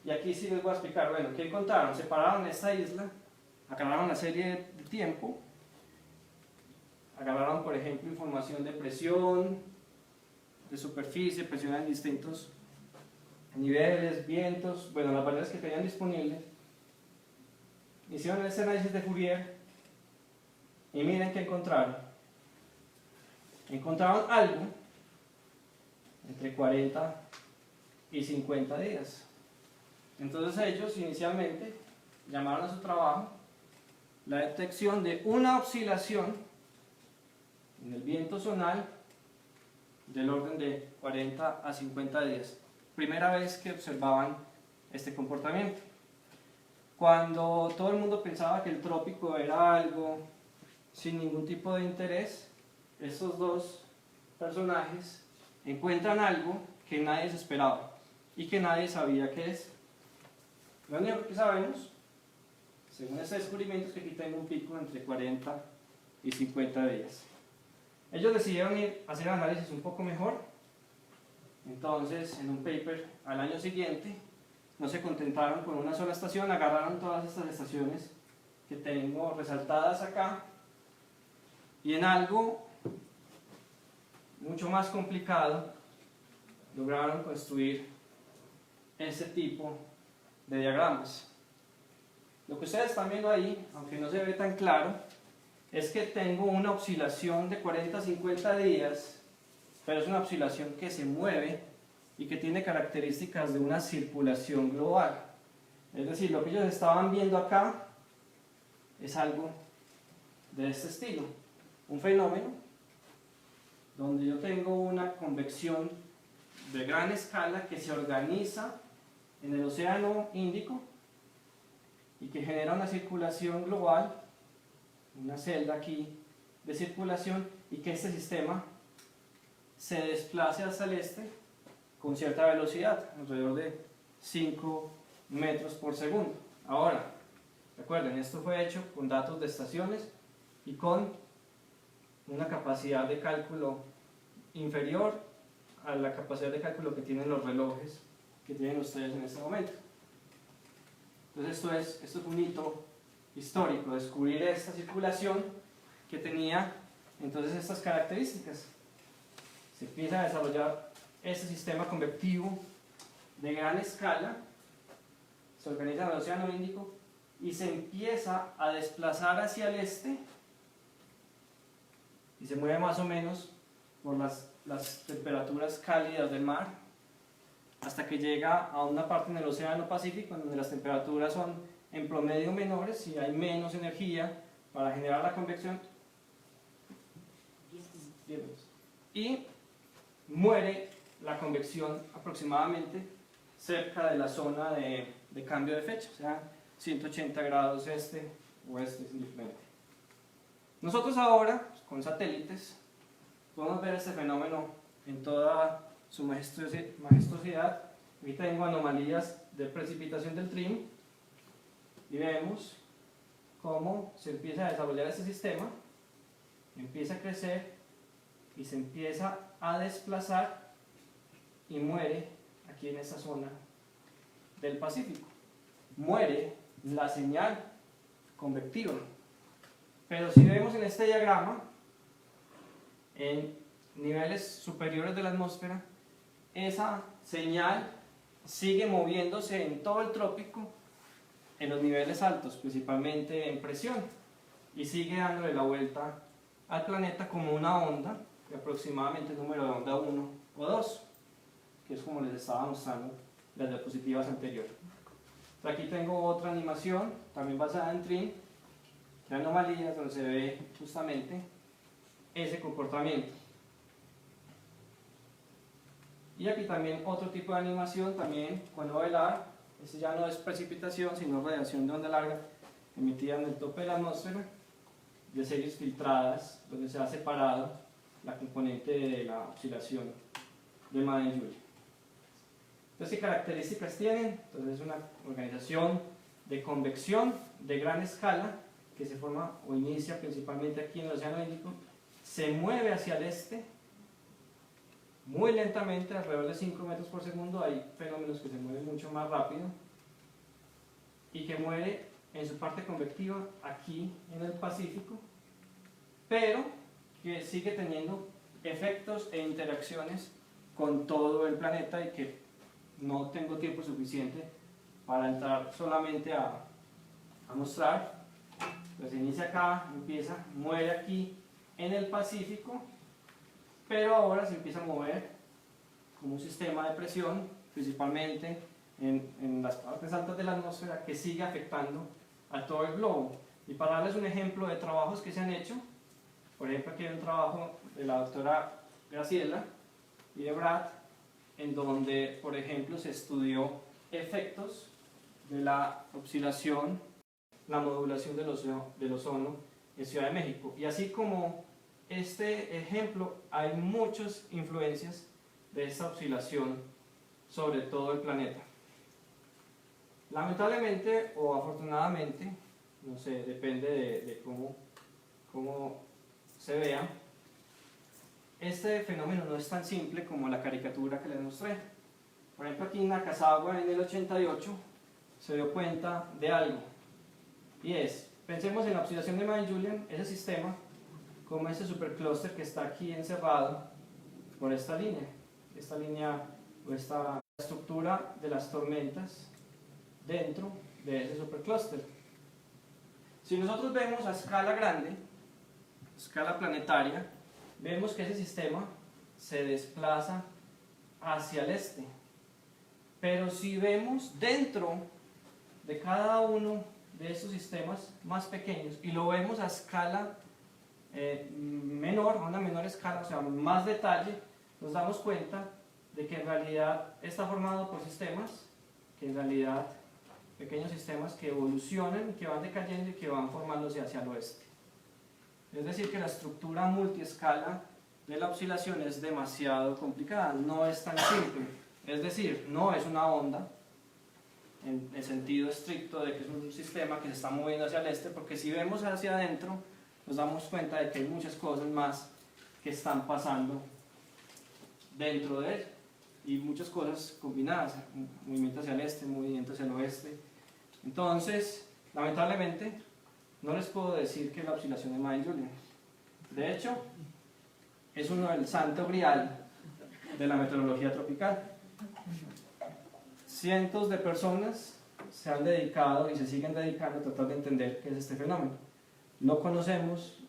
Y aquí sí les voy a explicar, bueno, ¿qué encontraron? Separaron esta isla, agarraron la serie de tiempo, agarraron, por ejemplo, información de presión, de superficie, presión en distintos niveles, vientos, bueno, las variables que tenían disponibles, hicieron ese análisis de Fourier y miren que encontraron. Encontraron algo entre 40 y 50 días. Entonces ellos inicialmente llamaron a su trabajo la detección de una oscilación en el viento zonal del orden de 40 a 50 días. Primera vez que observaban este comportamiento. Cuando todo el mundo pensaba que el trópico era algo sin ningún tipo de interés, estos dos personajes encuentran algo que nadie se esperaba y que nadie sabía qué es. Lo único que sabemos, según este descubrimiento, es que aquí tengo un pico entre 40 y 50 días. Ellos decidieron ir a hacer el análisis un poco mejor. Entonces, en un paper al año siguiente, no se contentaron con una sola estación, agarraron todas estas estaciones que tengo resaltadas acá y en algo mucho más complicado lograron construir ese tipo de diagramas. Lo que ustedes están viendo ahí, aunque no se ve tan claro, es que tengo una oscilación de 40 a 50 días, pero es una oscilación que se mueve y que tiene características de una circulación global. Es decir, lo que ellos estaban viendo acá es algo de este estilo, un fenómeno donde yo tengo una convección de gran escala que se organiza en el océano Índico y que genera una circulación global, una celda aquí de circulación, y que este sistema se desplace hacia el este con cierta velocidad, alrededor de 5 metros por segundo. Ahora, recuerden, esto fue hecho con datos de estaciones y con una capacidad de cálculo inferior a la capacidad de cálculo que tienen los relojes que tienen ustedes en este momento. Entonces esto es un hito histórico, descubrir esta circulación que tenía entonces estas características. Se empieza a desarrollar este sistema convectivo de gran escala, se organiza en el océano Índico y se empieza a desplazar hacia el este y se mueve más o menos por las temperaturas cálidas del mar hasta que llega a una parte en el océano Pacífico donde las temperaturas son en promedio menores y hay menos energía para generar la convección y muere la convección aproximadamente cerca de la zona de cambio de fecha, o sea 180 grados este, oeste, es indiferente. Nosotros ahora, con satélites, podemos ver este fenómeno en toda su majestuosidad. Aquí tengo anomalías de precipitación del TRIM y vemos cómo se empieza a desarrollar este sistema, empieza a crecer y se empieza a desplazar y muere aquí en esta zona del Pacífico. Muere la señal convectiva. Pero si vemos en este diagrama, en niveles superiores de la atmósfera, esa señal sigue moviéndose en todo el trópico en los niveles altos, principalmente en presión, y sigue dándole la vuelta al planeta como una onda de aproximadamente el número de onda 1 o 2, que es como les estaba mostrando las diapositivas anteriores. Aquí tengo otra animación, también basada en TRIM, de anomalías, donde se ve justamente ese comportamiento. Y aquí también otro tipo de animación, también con novelar. Este ya no es precipitación, sino radiación de onda larga emitida en el tope de la atmósfera, de series filtradas, donde se ha separado la componente de la oscilación de Madden-Julia. Entonces, ¿qué características tienen? Entonces, es una organización de convección de gran escala que se forma o inicia principalmente aquí en el Océano Índico, se mueve hacia el este muy lentamente, alrededor de 5 metros por segundo. Hay fenómenos que se mueven mucho más rápido y que muere en su parte convectiva aquí en el Pacífico, pero que sigue teniendo efectos e interacciones con todo el planeta y que no tengo tiempo suficiente para entrar solamente a a mostrar. Pues inicia acá, empieza, muere aquí en el Pacífico, pero ahora se empieza a mover como un sistema de presión, principalmente en las partes altas de la atmósfera, que sigue afectando a todo el globo. Y para darles un ejemplo de trabajos que se han hecho, por ejemplo aquí hay un trabajo de la doctora Graciela y de Brad, en donde por ejemplo se estudió efectos de la oscilación, la modulación del ozono en Ciudad de México. Y así como este ejemplo, hay muchas influencias de esta oscilación sobre todo el planeta. Lamentablemente o afortunadamente, no sé, depende de cómo se vea, este fenómeno no es tan simple como la caricatura que les mostré. Por ejemplo, aquí en Nakazawa en el 88 se dio cuenta de algo, y es, pensemos en la oscilación de Madden-Julian, ese sistema, como ese superclúster que está aquí encerrado por esta línea o esta estructura de las tormentas dentro de ese superclúster. Si nosotros vemos a escala grande, escala planetaria, vemos que ese sistema se desplaza hacia el este. Pero si vemos dentro de cada uno de estos sistemas más pequeños y lo vemos a escala menor, a una menor escala, o sea, más detalle, nos damos cuenta de que en realidad está formado por sistemas, que en realidad pequeños sistemas que evolucionan, que van decayendo y que van formándose hacia el oeste. Es decir, que la estructura multiescala de la oscilación es demasiado complicada, no es tan simple. Es decir, no es una onda en el sentido estricto de que es un sistema que se está moviendo hacia el este, porque si vemos hacia adentro nos damos cuenta de que hay muchas cosas más que están pasando dentro de él, y muchas cosas combinadas, movimiento hacia el este, movimiento hacia el oeste. Entonces, lamentablemente, no les puedo decir que la oscilación de Madden-Julian. De hecho, es uno del santo grial de la meteorología tropical. Cientos de personas se han dedicado y se siguen dedicando a tratar de entender qué es este fenómeno. Lo conocemos,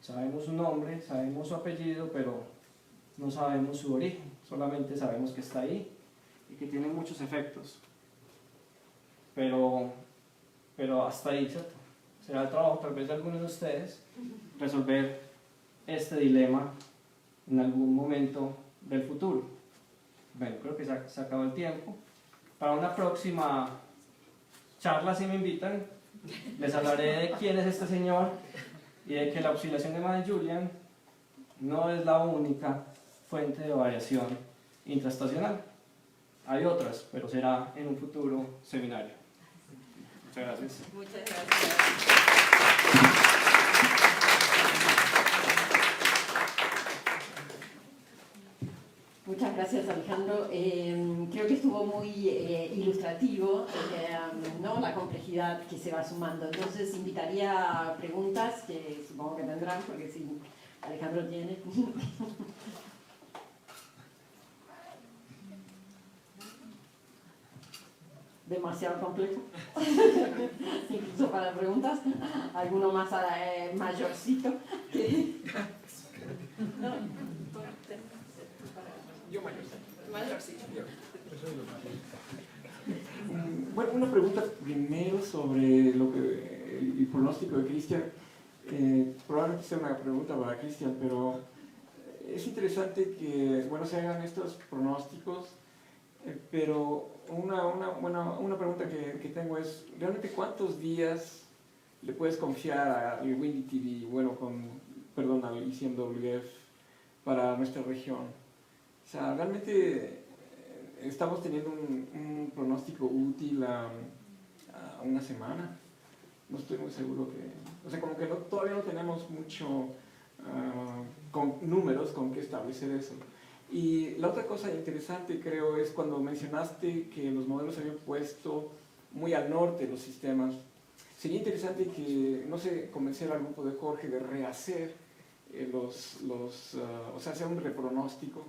sabemos su nombre, sabemos su apellido, pero no sabemos su origen, solamente sabemos que está ahí y que tiene muchos efectos. Pero hasta ahí, ¿cierto? Será el trabajo tal vez de algunos de ustedes resolver este dilema en algún momento del futuro. Bueno, creo que se acabó el tiempo. Para una próxima charla, si me invitan, les hablaré de quién es este señor y de que la oscilación de Madden-Julian no es la única fuente de variación intraestacional. Hay otras, pero será en un futuro seminario. Muchas gracias. Muchas gracias. Muchas gracias, Alejandro. Creo que estuvo muy ilustrativo, ¿no? La complejidad que se va sumando. Entonces, invitaría a preguntas que supongo que tendrán, porque si Alejandro tiene. Demasiado complejo, incluso para preguntas. Alguno más mayorcito. No. Yo mayorcito. Bueno, una pregunta primero sobre el pronóstico de Cristian. Probablemente sea una pregunta para Cristian, pero es interesante que se hagan estos pronósticos, pero una pregunta que tengo es, ¿realmente cuántos días le puedes confiar al Windy TV, al ICMWF para nuestra región? O sea, realmente estamos teniendo un pronóstico útil a una semana. No estoy muy seguro como que todavía no tenemos mucho con números con que establecer eso. Y la otra cosa interesante, creo, es cuando mencionaste que los modelos se habían puesto muy al norte los sistemas. Sería interesante que, convencer al grupo de Jorge de rehacer hacer un repronóstico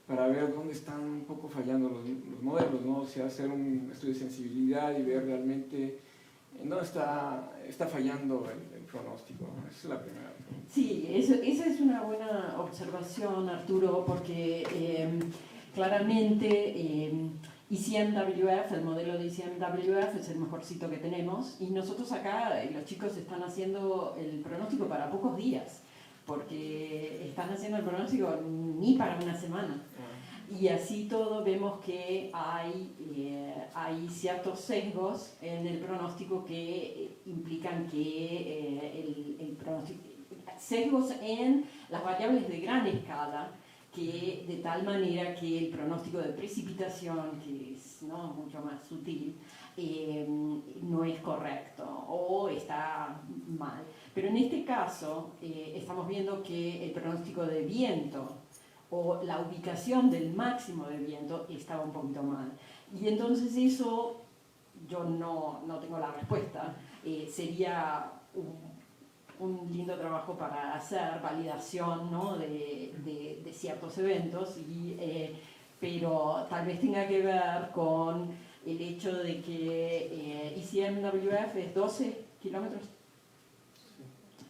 para ver dónde están un poco fallando los modelos, ¿no? O sea, hacer un estudio de sensibilidad y ver realmente ¿En dónde está fallando el pronóstico? Esa es la primera pregunta. Sí, esa es una buena observación, Arturo, porque claramente ICMWF, el modelo de ICMWF es el mejorcito que tenemos, y nosotros acá, los chicos están haciendo el pronóstico para pocos días, porque están haciendo el pronóstico ni para una semana. Y así todo vemos que hay ciertos sesgos en el pronóstico que implican que el pronóstico, sesgos en las variables de gran escala, que de tal manera que el pronóstico de precipitación, que es, ¿no?, mucho más sutil, no es correcto o está mal. Pero en este caso estamos viendo que el pronóstico de viento o la ubicación del máximo de viento estaba un poquito mal. Y entonces eso, yo no tengo la respuesta. Sería un lindo trabajo para hacer validación, ¿no?, de ciertos eventos, pero tal vez tenga que ver con el hecho de que ICMWF es 12 kilómetros,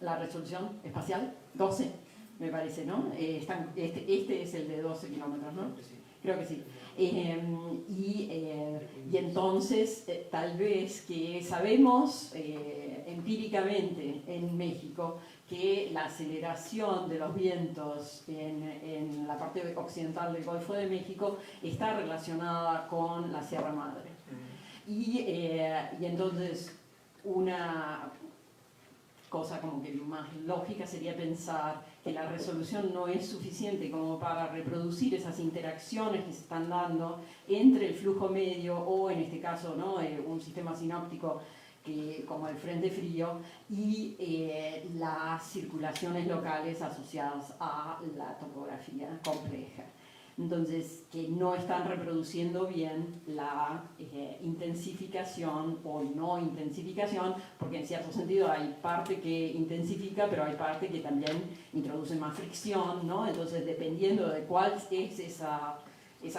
la resolución espacial, 12. Me parece, ¿no? Este es el de 12 kilómetros, ¿no? Creo que sí. Y entonces, tal vez que sabemos empíricamente en México que la aceleración de los vientos en la parte occidental del Golfo de México está relacionada con la Sierra Madre. Y entonces, una cosa como que más lógica sería pensar que la resolución no es suficiente como para reproducir esas interacciones que se están dando entre el flujo medio o, en este caso, ¿no?, un sistema sinóptico como el frente frío y las circulaciones locales asociadas a la topografía compleja. Entonces, que no están reproduciendo bien la intensificación o no intensificación, porque en cierto sentido hay parte que intensifica, pero hay parte que también introduce más fricción, ¿no? Entonces, dependiendo de cuál es esa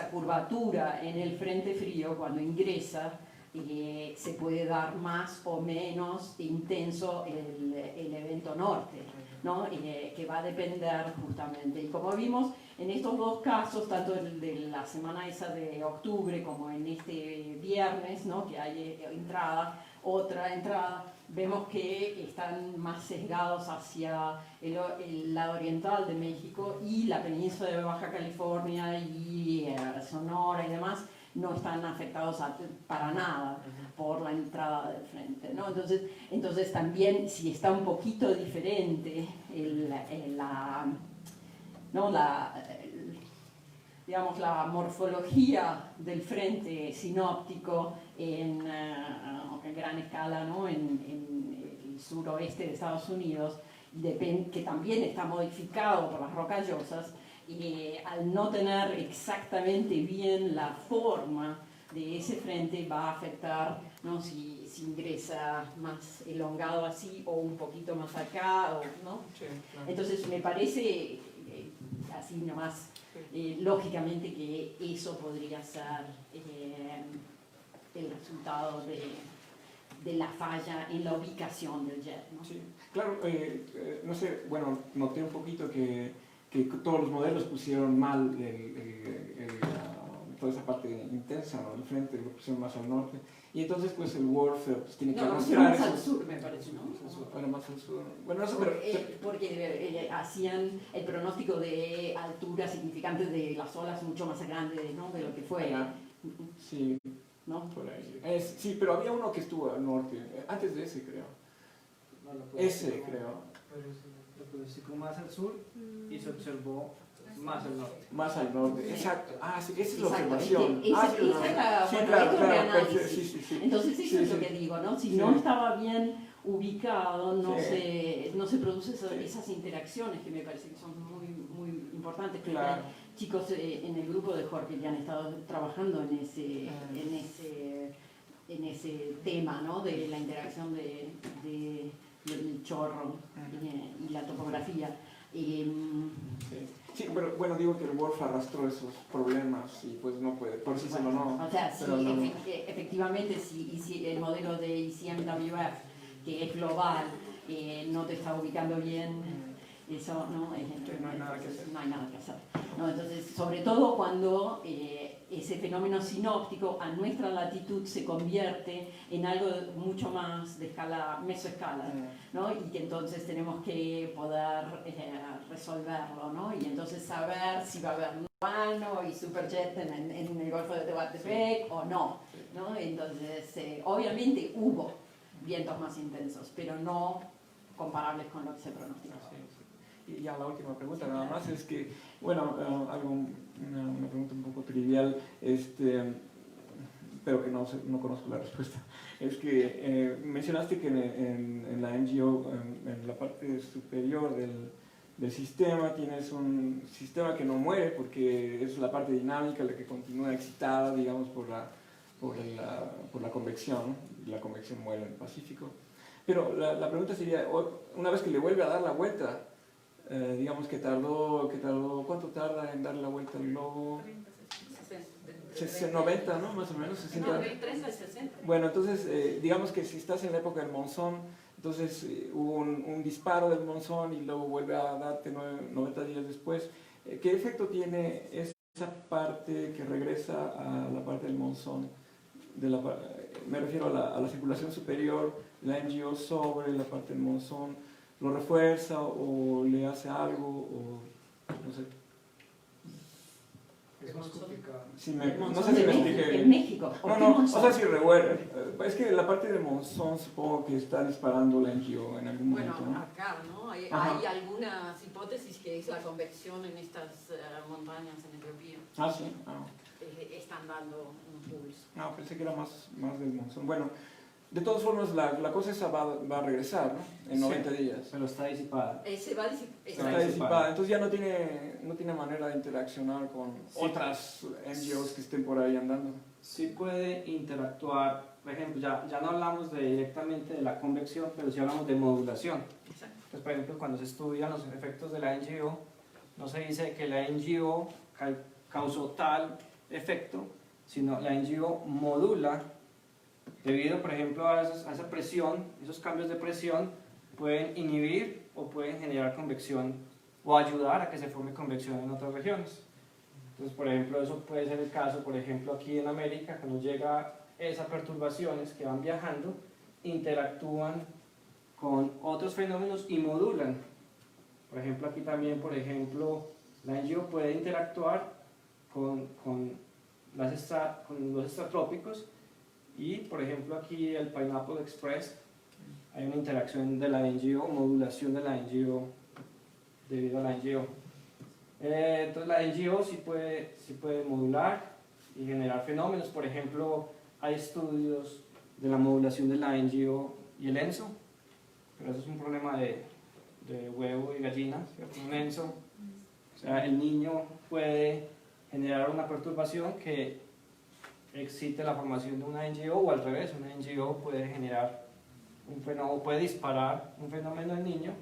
curvatura en el frente frío, cuando ingresa, se puede dar más o menos intenso el evento norte, ¿no? Que va a depender justamente. Y como vimos, en estos dos casos, tanto el de la semana esa de octubre como en este viernes, ¿no?, que hay otra entrada, vemos que están más sesgados hacia el lado oriental de México, y la península de Baja California y Sonora y demás no están afectados para nada por la entrada del frente, ¿no? Entonces también, si está un poquito diferente digamos, la morfología del frente sinóptico en gran escala, ¿no?, en el suroeste de Estados Unidos, que también está modificado por las rocallosas, al no tener exactamente bien la forma de ese frente, va a afectar, ¿no?, si ingresa más elongado así o un poquito más acá, ¿no? Sí, claro. Entonces me parece así nomás lógicamente que eso podría ser el resultado de la falla en la ubicación del jet, ¿no? Sí, claro, no sé, bueno, noté un poquito que todos los modelos pusieron mal toda esa parte intensa, ¿no?, del frente, lo pusieron más al norte, y entonces pues el WRF pues, tiene que mostrar más al sur, me parece, ¿no? Era más al sur. Bueno, eso, porque hacían el pronóstico de altura significante de las olas mucho más grande, ¿no?, de lo que fue. Sí, ¿no? Por ahí. Sí, pero había uno que estuvo al norte, antes de ese, creo. Creo. Lo pronosticó más al sur y se observó más al norte. Más al norte, exacto. Sí, esa es la observación. Esa es la, sí, bueno, claro, sí. Entonces eso es lo que digo, ¿no? Si no estaba bien ubicado, no se producen esas interacciones que me parece que son muy, muy importantes. Claro. Chicos en el grupo de Jorge ya han estado trabajando en ese tema, ¿no?, de la interacción del chorro y la topografía. Sí, bueno, digo que el Wolf arrastró esos problemas y pues no puede, por sí solo no. O sea, sí, pero no. efectivamente, si el modelo de ICMWF, que es global, no te está ubicando bien, eso no, no hay nada que hacer. No hay nada que hacer. No, entonces, sobre todo cuando ese fenómeno sinóptico a nuestra latitud se convierte en algo mucho más de escala, mesoescala, ¿no? Y que entonces tenemos que poder resolverlo, ¿no? Y entonces saber si va a haber Nano y Superjet en el Golfo de Tehuantepec o no, ¿no? Entonces, obviamente hubo vientos más intensos, pero no comparables con lo que se pronosticó. Y ya la última pregunta nada más es que, bueno, una pregunta un poco trivial, pero que no conozco la respuesta. Es que mencionaste que en la NGO, en la parte superior del sistema, tienes un sistema que no muere porque es la parte dinámica, la que continúa excitada, digamos, por la convección, y la convección muere en el Pacífico. Pero la pregunta sería, una vez que le vuelve a dar la vuelta, digamos que tardó, ¿cuánto tarda en darle la vuelta al globo? 90, ¿no? Más o menos, 60. No, de 30 a 60. Bueno, entonces, digamos que si estás en la época del monzón, entonces hubo un disparo del monzón y luego vuelve a darte 90 días después. ¿Qué efecto tiene esa parte que regresa a la parte del monzón? Me refiero a la circulación superior, la NGO sobre la parte del monzón. ¿Lo refuerza o le hace algo? O no sé. Es más complicado. No sé si me expliqué. En México. No, o sea, si revuelve. Es que la parte de monzón supongo que está disparando la NGO en algún momento, Bueno, ¿no? acá, ¿no? Hay algunas hipótesis que es la convección en estas montañas en Etiopía. Ah, sí. Están dando un pulso. No, pensé que era más del monzón. Bueno, de todas formas, la cosa esa va a regresar, ¿no? En 90 días. Pero está disipada. Está Está disipada. Entonces ya no tiene manera de interaccionar con otras NGOs que estén por ahí andando. Sí puede interactuar, por ejemplo, ya no hablamos directamente de la convección, pero sí hablamos de modulación. Exacto. Entonces, por ejemplo, cuando se estudian los efectos de la NGO, no se dice que la NGO causó tal efecto, sino la NGO modula, debido, por ejemplo, a esa presión, esos cambios de presión pueden inhibir o pueden generar convección o ayudar a que se forme convección en otras regiones. Entonces, por ejemplo, eso puede ser el caso, por ejemplo, aquí en América, cuando llega esas perturbaciones que van viajando, interactúan con otros fenómenos y modulan. Por ejemplo, aquí también, por ejemplo, la NGO puede interactuar con los estratrópicos y, por ejemplo, aquí el Pineapple Express, hay una interacción de la NGO, modulación de la NGO debido a la NGO. Entonces la NGO sí puede modular y generar fenómenos. Por ejemplo, hay estudios de la modulación de la NGO y el ENSO, pero eso es un problema de huevo y gallina, ¿cierto? Un ENSO, o sea, el niño puede generar una perturbación que excite la formación de una NGO o al revés, una NGO puede generar un fenómeno, puede disparar un fenómeno en niño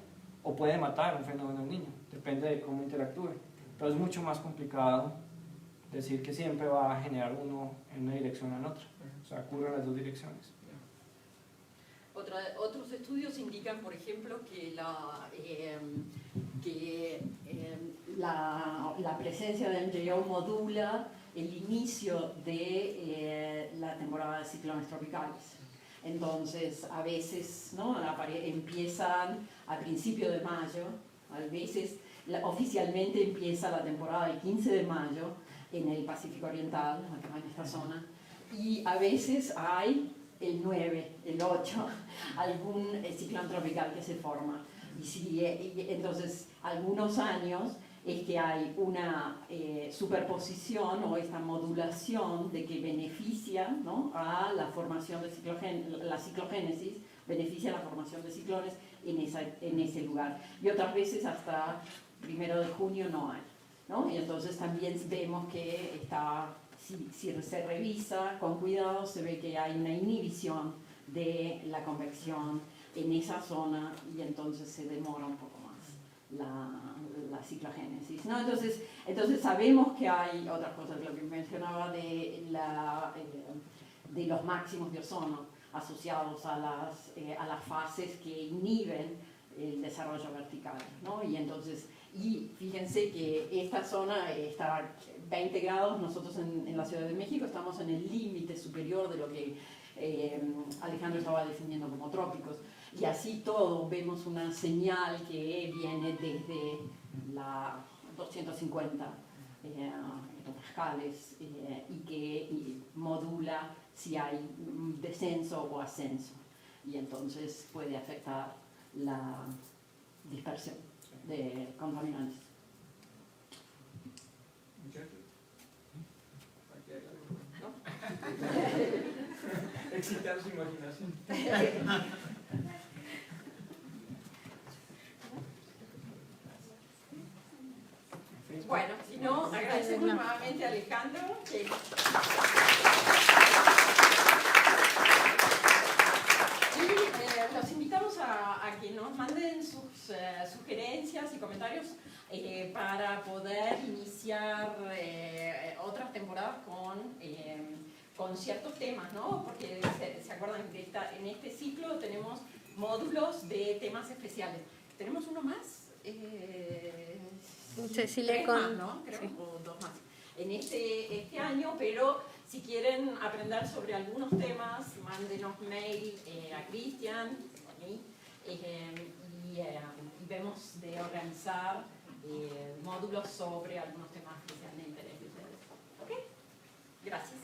o puede matar un fenómeno en niño, depende de cómo interactúe. Pero es mucho más complicado decir que siempre va a generar uno en una dirección o en otra, o sea, ocurre en las dos direcciones. Otros estudios indican, por ejemplo, que la presencia de NGO modula el inicio de la temporada de ciclones tropicales. Entonces, a veces, ¿no? Empiezan a principio de mayo, a veces oficialmente empieza la temporada del 15 de mayo en el Pacífico Oriental, acá en esta zona, y a veces hay el 9, el 8, algún ciclón tropical que se forma. Y entonces, algunos años es que hay una superposición o esta modulación de que beneficia, ¿no?, a la formación de la ciclogénesis, beneficia la formación de ciclones en ese lugar. Y otras veces hasta 1 de junio no hay, ¿no? Y entonces también vemos que si se revisa con cuidado, se ve que hay una inhibición de la convección en esa zona y entonces se demora un poco más la ciclogénesis, ¿no? Entonces sabemos que hay otras cosas, lo que mencionaba de los máximos de ozono asociados a las fases que inhiben el desarrollo vertical, ¿no? Y fíjense que esta zona está 20 grados, nosotros en la Ciudad de México estamos en el límite superior de lo que Alejandro estaba definiendo como trópicos. Y así todo vemos una señal que viene desde la 250 hectopascales y que modula si hay descenso o ascenso. Y entonces puede afectar la dispersión de contaminantes. Excitar su imaginación. Bueno, si no, agradecemos nuevamente a Alejandro. Y los invitamos a que nos manden sus sugerencias y comentarios para poder iniciar otras temporadas con ciertos temas, ¿no? Porque se acuerdan que en este ciclo tenemos módulos de temas especiales. ¿Tenemos uno más? Cecilia tres más, ¿no? Creo, sí. O dos más. En este año, pero si quieren aprender sobre algunos temas, mándenos mail a Cristian, a mí, y vemos de organizar módulos sobre algunos temas que sean de interés de ustedes. ¿Ok? Gracias.